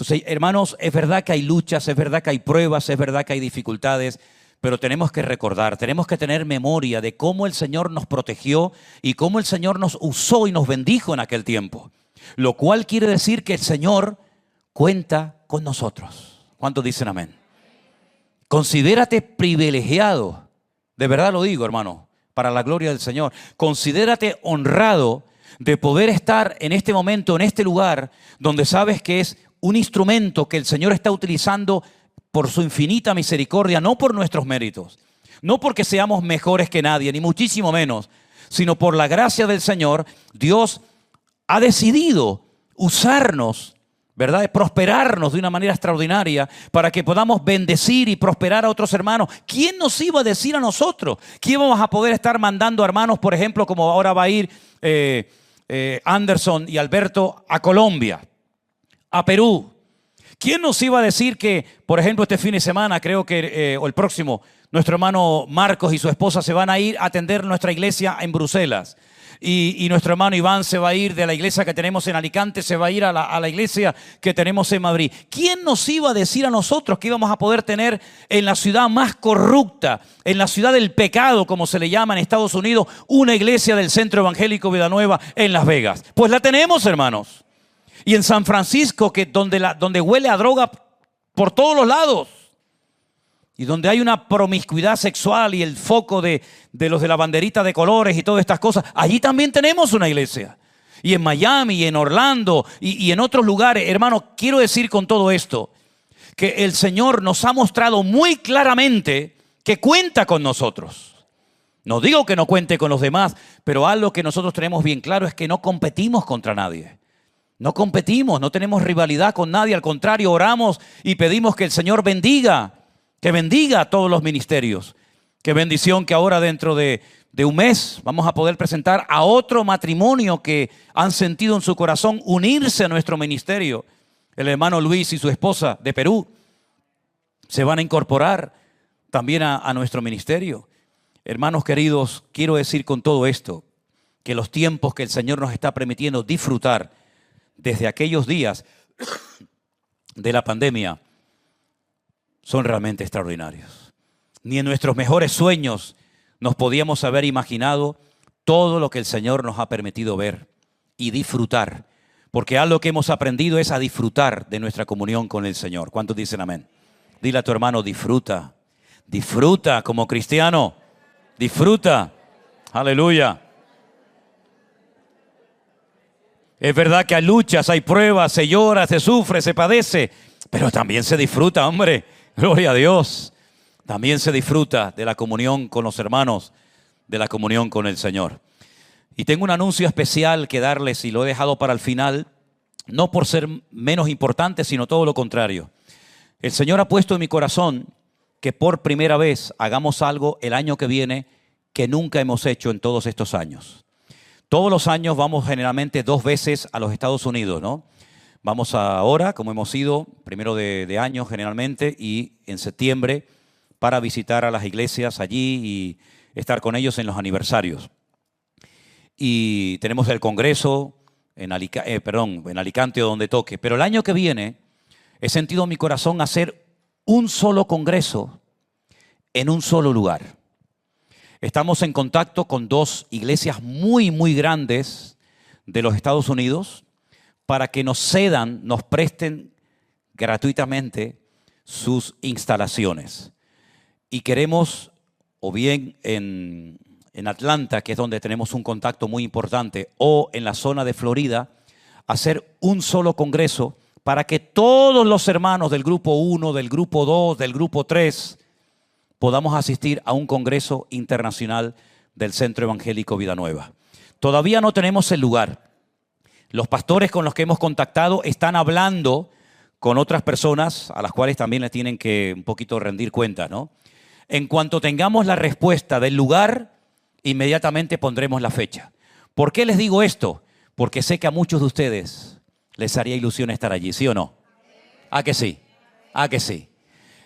Entonces, hermanos, es verdad que hay luchas, es verdad que hay pruebas, es verdad que hay dificultades, pero tenemos que recordar, tenemos que tener memoria de cómo el Señor nos protegió y cómo el Señor nos usó y nos bendijo en aquel tiempo. Lo cual quiere decir que el Señor cuenta con nosotros. ¿Cuántos dicen amén? Considérate privilegiado, de verdad lo digo, hermano, para la gloria del Señor. Considérate honrado de poder estar en este momento, en este lugar, donde sabes que es un instrumento que el Señor está utilizando por su infinita misericordia, no por nuestros méritos, no porque seamos mejores que nadie, ni muchísimo menos, sino por la gracia del Señor. Dios ha decidido usarnos, ¿verdad?, de prosperarnos de una manera extraordinaria para que podamos bendecir y prosperar a otros hermanos. ¿Quién nos iba a decir a nosotros que íbamos a poder estar mandando hermanos, por ejemplo, como ahora va a ir Anderson y Alberto a Colombia, a Perú? ¿Quién nos iba a decir que, por ejemplo, este fin de semana, creo que, o el próximo, nuestro hermano Marcos y su esposa se van a ir a atender nuestra iglesia en Bruselas? Y nuestro hermano Iván se va a ir de la iglesia que tenemos en Alicante, se va a ir a la iglesia que tenemos en Madrid. ¿Quién nos iba a decir a nosotros que íbamos a poder tener en la ciudad más corrupta, en la ciudad del pecado, como se le llama en Estados Unidos, una iglesia del Centro Evangélico Vida Nueva en Las Vegas? Pues la tenemos, hermanos. Y en San Francisco, donde huele a droga por todos los lados, y donde hay una promiscuidad sexual y el foco de los de la banderita de colores y todas estas cosas, allí también tenemos una iglesia. Y en Miami, y en Orlando, y en otros lugares. Hermano, quiero decir con todo esto que el Señor nos ha mostrado muy claramente que cuenta con nosotros. No digo que no cuente con los demás, pero algo que nosotros tenemos bien claro es que no competimos contra nadie. No competimos, no tenemos rivalidad con nadie. Al contrario, oramos y pedimos que el Señor bendiga, que bendiga a todos los ministerios. Qué bendición que ahora dentro de un mes vamos a poder presentar a otro matrimonio que han sentido en su corazón unirse a nuestro ministerio. El hermano Luis y su esposa de Perú se van a incorporar también a nuestro ministerio. Hermanos queridos, quiero decir con todo esto que los tiempos que el Señor nos está permitiendo disfrutar desde aquellos días de la pandemia son realmente extraordinarios. Ni en nuestros mejores sueños nos podíamos haber imaginado todo lo que el Señor nos ha permitido ver y disfrutar, porque algo que hemos aprendido es a disfrutar de nuestra comunión con el Señor. ¿Cuántos dicen amén? Dile a tu hermano, disfruta, disfruta como cristiano, disfruta, aleluya. Es verdad que hay luchas, hay pruebas, se llora, se sufre, se padece, pero también se disfruta, hombre, gloria a Dios. También se disfruta de la comunión con los hermanos, de la comunión con el Señor. Y tengo un anuncio especial que darles y lo he dejado para el final, no por ser menos importante, sino todo lo contrario. El Señor ha puesto en mi corazón que por primera vez hagamos algo el año que viene que nunca hemos hecho en todos estos años. Todos los años vamos generalmente 2 veces a los Estados Unidos, ¿no? Vamos ahora, como hemos ido, primero de año generalmente, y en septiembre para visitar a las iglesias allí y estar con ellos en los aniversarios. Y tenemos el congreso en Alicante o donde toque. Pero el año que viene he sentido en mi corazón hacer un solo congreso en un solo lugar. Estamos en contacto con 2 iglesias muy, muy grandes de los Estados Unidos para que nos cedan, nos presten gratuitamente sus instalaciones. Y queremos, o bien en Atlanta, que es donde tenemos un contacto muy importante, o en la zona de Florida, hacer un solo congreso para que todos los hermanos del grupo 1, del grupo 2, del grupo 3, podamos asistir a un congreso internacional del Centro Evangélico Vida Nueva. Todavía no tenemos el lugar. Los pastores con los que hemos contactado están hablando con otras personas a las cuales también les tienen que un poquito rendir cuentas, ¿no? En cuanto tengamos la respuesta del lugar, inmediatamente pondremos la fecha. ¿Por qué les digo esto? Porque sé que a muchos de ustedes les haría ilusión estar allí, ¿sí o no? ¿A que sí? ¿A que sí?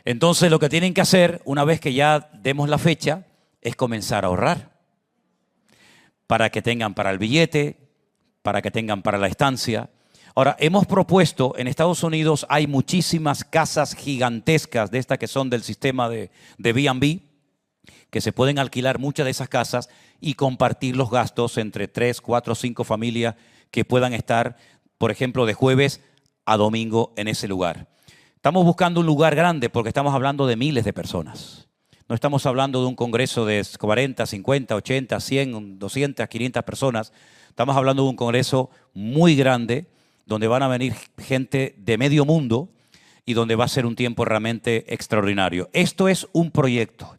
Entonces lo que tienen que hacer, una vez que ya demos la fecha, es comenzar a ahorrar. Para que tengan para el billete, para que tengan para la estancia. Ahora, hemos propuesto, en Estados Unidos hay muchísimas casas gigantescas de estas que son del sistema de B&B, que se pueden alquilar muchas de esas casas y compartir los gastos entre 3, 4, 5 familias que puedan estar, por ejemplo, de jueves a domingo en ese lugar. Estamos buscando un lugar grande porque estamos hablando de miles de personas. No estamos hablando de un congreso de 40, 50, 80, 100, 200, 500 personas. Estamos hablando de un congreso muy grande donde van a venir gente de medio mundo y donde va a ser un tiempo realmente extraordinario. Esto es un proyecto.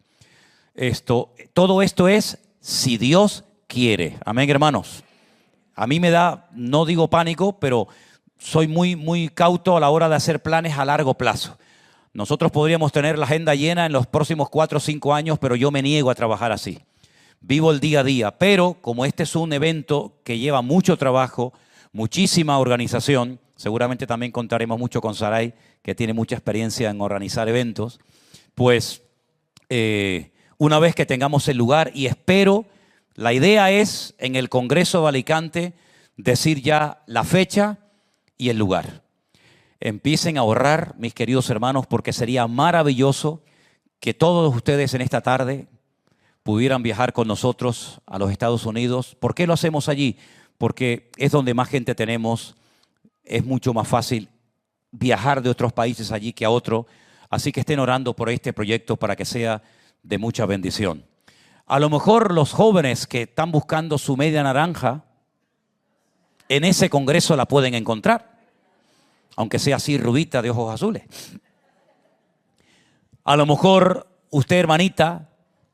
Todo esto es si Dios quiere. Amén, hermanos. A mí me da, no digo pánico, pero soy muy cauto a la hora de hacer planes a largo plazo. Nosotros podríamos tener la agenda llena en los próximos 4 o 5 años, pero yo me niego a trabajar así. Vivo el día a día, pero como este es un evento que lleva mucho trabajo, muchísima organización, seguramente también contaremos mucho con Saray, que tiene mucha experiencia en organizar eventos, pues una vez que tengamos el lugar, y espero, la idea es en el Congreso de Alicante decir ya la fecha y el lugar. Empiecen a ahorrar, mis queridos hermanos, porque sería maravilloso que todos ustedes en esta tarde pudieran viajar con nosotros a los Estados Unidos. ¿Por qué lo hacemos allí? Porque es donde más gente tenemos, es mucho más fácil viajar de otros países allí que a otro. Así que estén orando por este proyecto para que sea de mucha bendición. A lo mejor los jóvenes que están buscando su media naranja, en ese congreso la pueden encontrar. Aunque sea así rubita de ojos azules. A lo mejor usted, hermanita,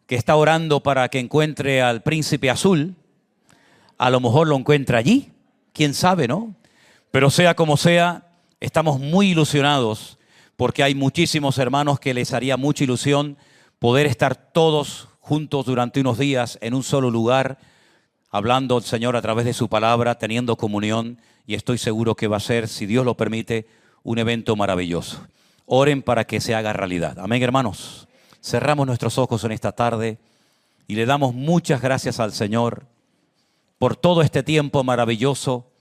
que está orando para que encuentre al príncipe azul, a lo mejor lo encuentra allí. Quién sabe, ¿no? Pero sea como sea, estamos muy ilusionados porque hay muchísimos hermanos que les haría mucha ilusión poder estar todos juntos durante unos días en un solo lugar, hablando al Señor a través de su palabra, teniendo comunión. Y estoy seguro que va a ser, si Dios lo permite, un evento maravilloso. Oren para que se haga realidad. Amén, hermanos. Cerramos nuestros ojos en esta tarde y le damos muchas gracias al Señor por todo este tiempo maravilloso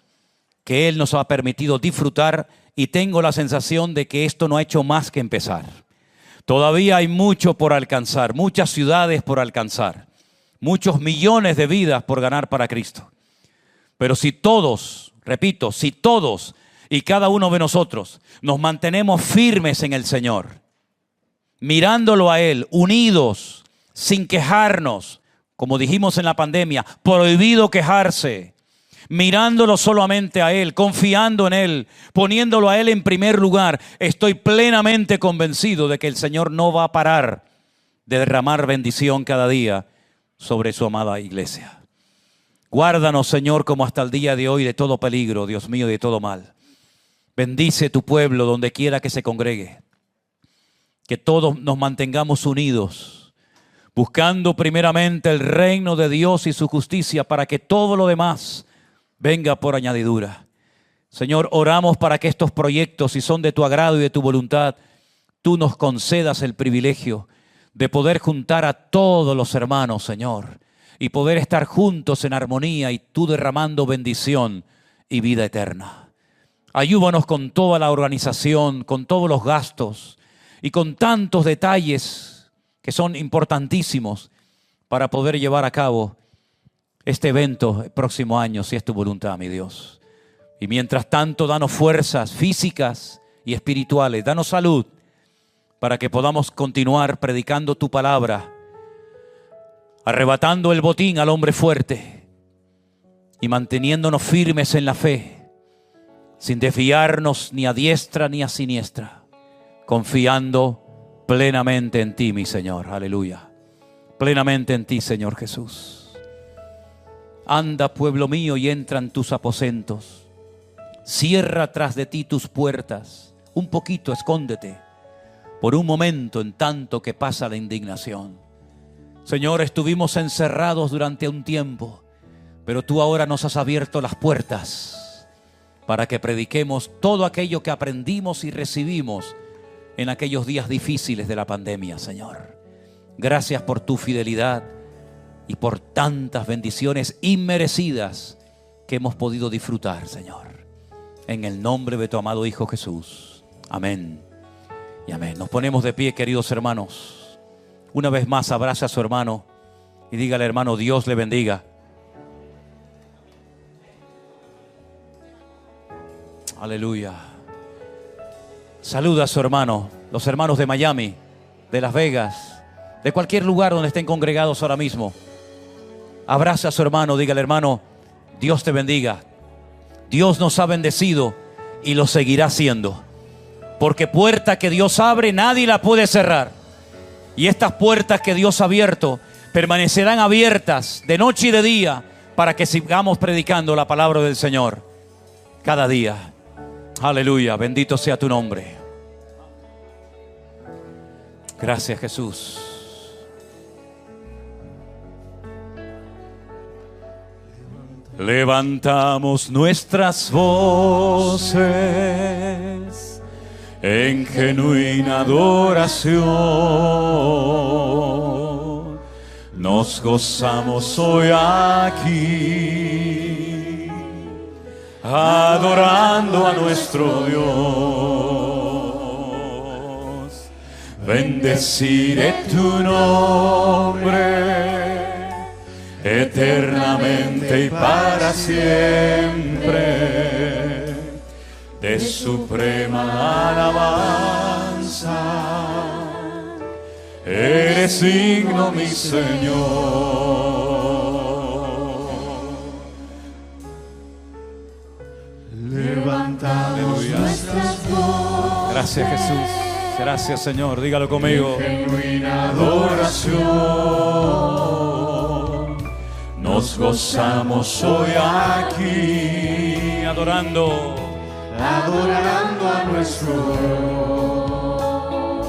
que Él nos ha permitido disfrutar, y tengo la sensación de que esto no ha hecho más que empezar. Todavía hay mucho por alcanzar, muchas ciudades por alcanzar, muchos millones de vidas por ganar para Cristo. Pero si todos, repito, si todos y cada uno de nosotros nos mantenemos firmes en el Señor, mirándolo a Él, unidos, sin quejarnos, como dijimos en la pandemia, prohibido quejarse, mirándolo solamente a Él, confiando en Él, poniéndolo a Él en primer lugar, estoy plenamente convencido de que el Señor no va a parar de derramar bendición cada día sobre su amada iglesia. Guárdanos, Señor, como hasta el día de hoy, de todo peligro, Dios mío, de todo mal. Bendice tu pueblo donde quiera que se congregue. Que todos nos mantengamos unidos, buscando primeramente el reino de Dios y su justicia, para que todo lo demás venga por añadidura. Señor, oramos para que estos proyectos, si son de tu agrado y de tu voluntad, tú nos concedas el privilegio de poder juntar a todos los hermanos, Señor, y poder estar juntos en armonía, y tú derramando bendición y vida eterna. Ayúdanos con toda la organización, con todos los gastos y con tantos detalles que son importantísimos para poder llevar a cabo este evento el próximo año, si es tu voluntad, mi Dios. Y mientras tanto, danos fuerzas físicas y espirituales, danos salud para que podamos continuar predicando tu palabra, arrebatando el botín al hombre fuerte y manteniéndonos firmes en la fe, sin desviarnos ni a diestra ni a siniestra, confiando plenamente en ti, mi Señor. Aleluya. Plenamente en ti, Señor Jesús. Anda, pueblo mío, y entra en tus aposentos. Cierra tras de ti tus puertas. Un poquito, escóndete por un momento en tanto que pasa la indignación. Señor, estuvimos encerrados durante un tiempo, pero tú ahora nos has abierto las puertas para que prediquemos todo aquello que aprendimos y recibimos en aquellos días difíciles de la pandemia, Señor. Gracias por tu fidelidad y por tantas bendiciones inmerecidas que hemos podido disfrutar, Señor. en el nombre de tu amado Hijo Jesús. Amén y amén. Nos ponemos de pie, queridos hermanos. Una vez más, abraza a su hermano y dígale, hermano, Dios le bendiga. Aleluya. Saluda a su hermano, los hermanos de Miami, de Las Vegas, de cualquier lugar donde estén congregados ahora mismo. Abraza a su hermano, dígale, hermano, Dios te bendiga. Dios nos ha bendecido y lo seguirá haciendo. Porque puerta que Dios abre, nadie la puede cerrar. Y estas puertas que Dios ha abierto permanecerán abiertas de noche y de día para que sigamos predicando la palabra del Señor cada día. Aleluya, bendito sea tu nombre. Gracias, Jesús. Levantamos nuestras voces en genuina adoración. Nos gozamos hoy aquí, adorando a nuestro Dios. Bendeciré tu nombre eternamente y para siempre, de suprema alabanza. Eres digno, mi Señor. Levantamos nuestras voces. Gracias, Jesús. Gracias, Señor. Dígalo conmigo. En genuina adoración. Nos gozamos hoy aquí, adorando a nuestro Dios.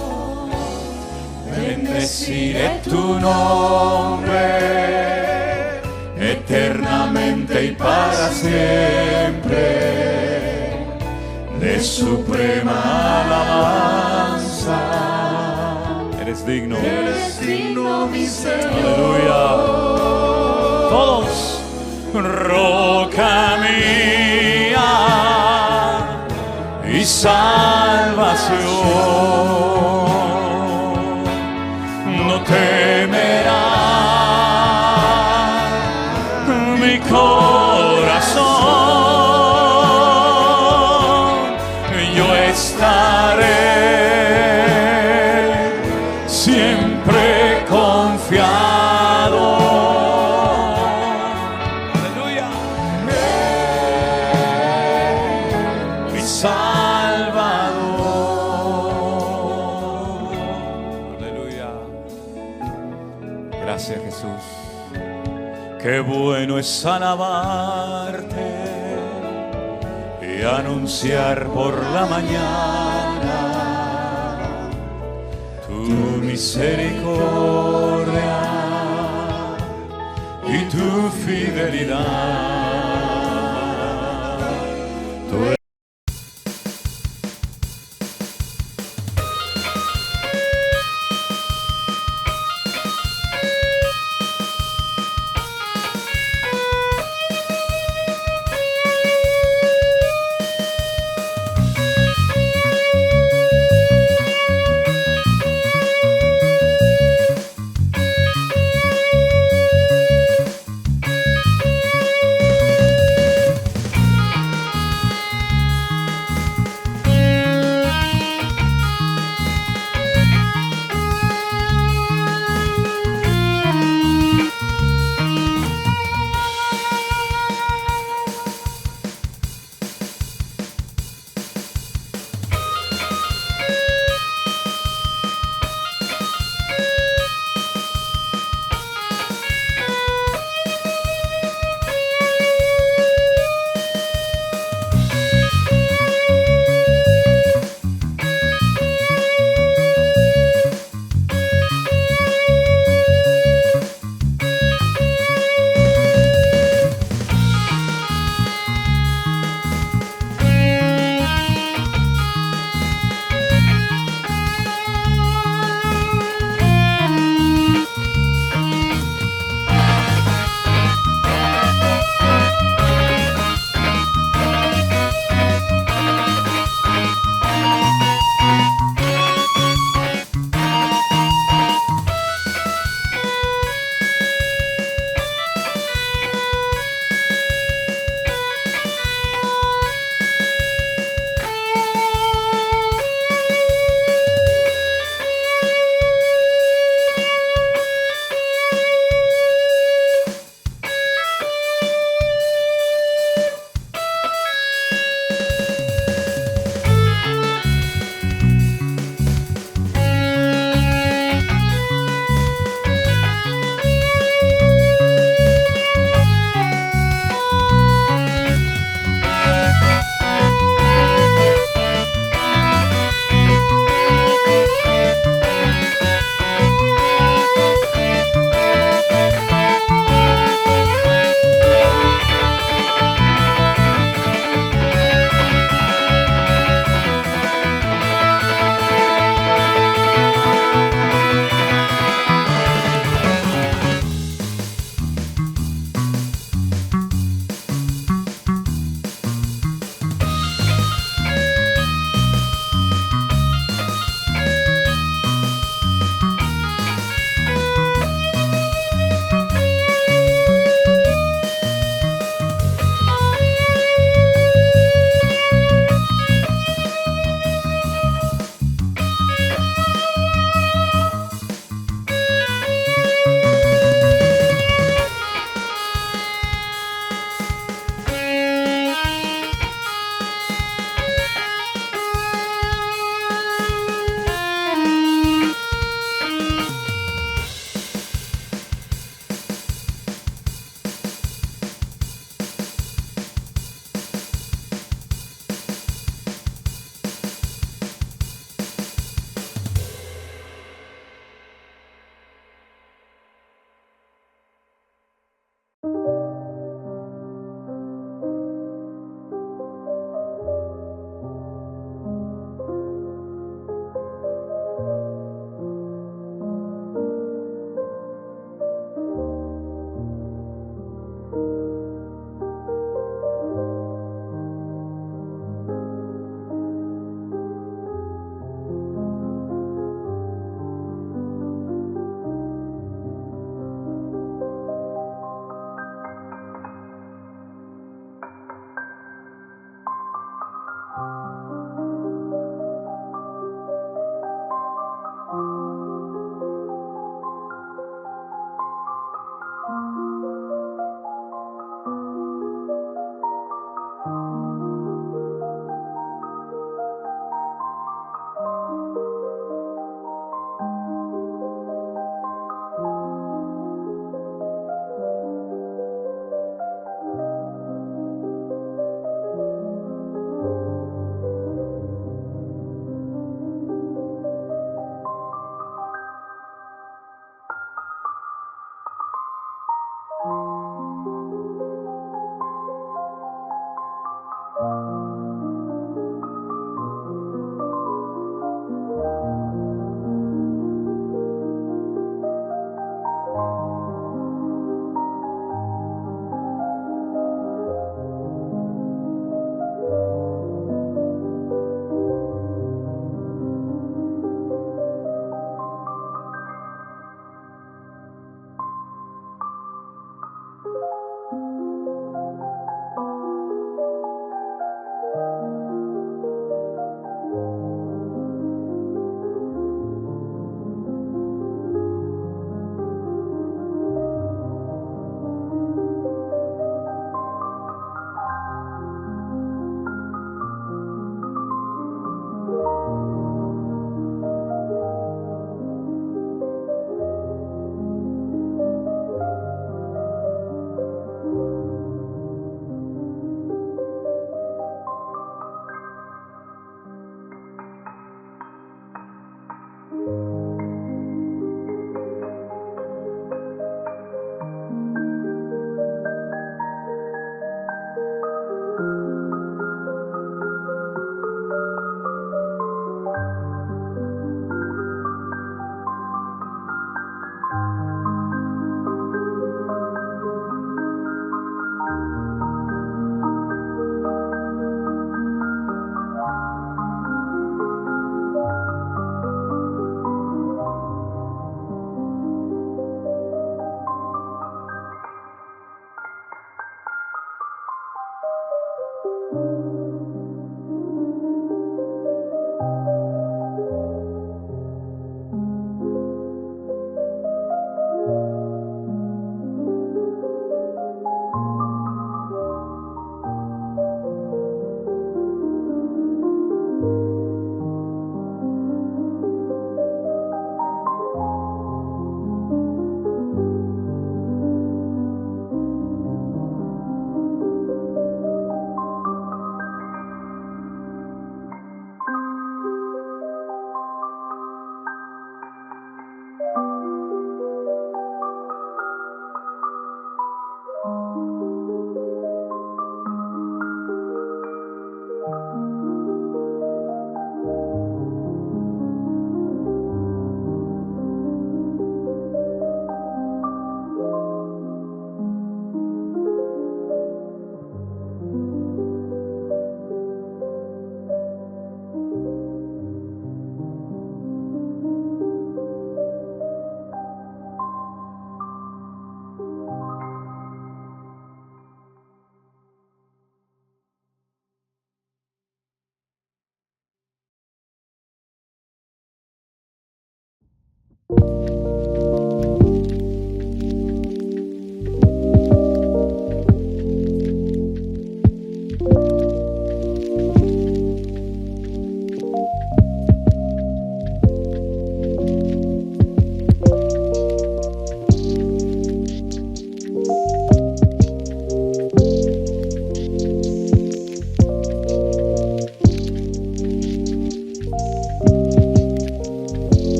Bendeciré tu nombre eternamente y para siempre, de suprema alabanza. Eres digno, mi Señor. Aleluya. Todos, roca mía y salvación, no temerá mi corazón, yo estaré siempre confiado. Qué bueno es alabarte y anunciar por la mañana tu misericordia y tu fidelidad.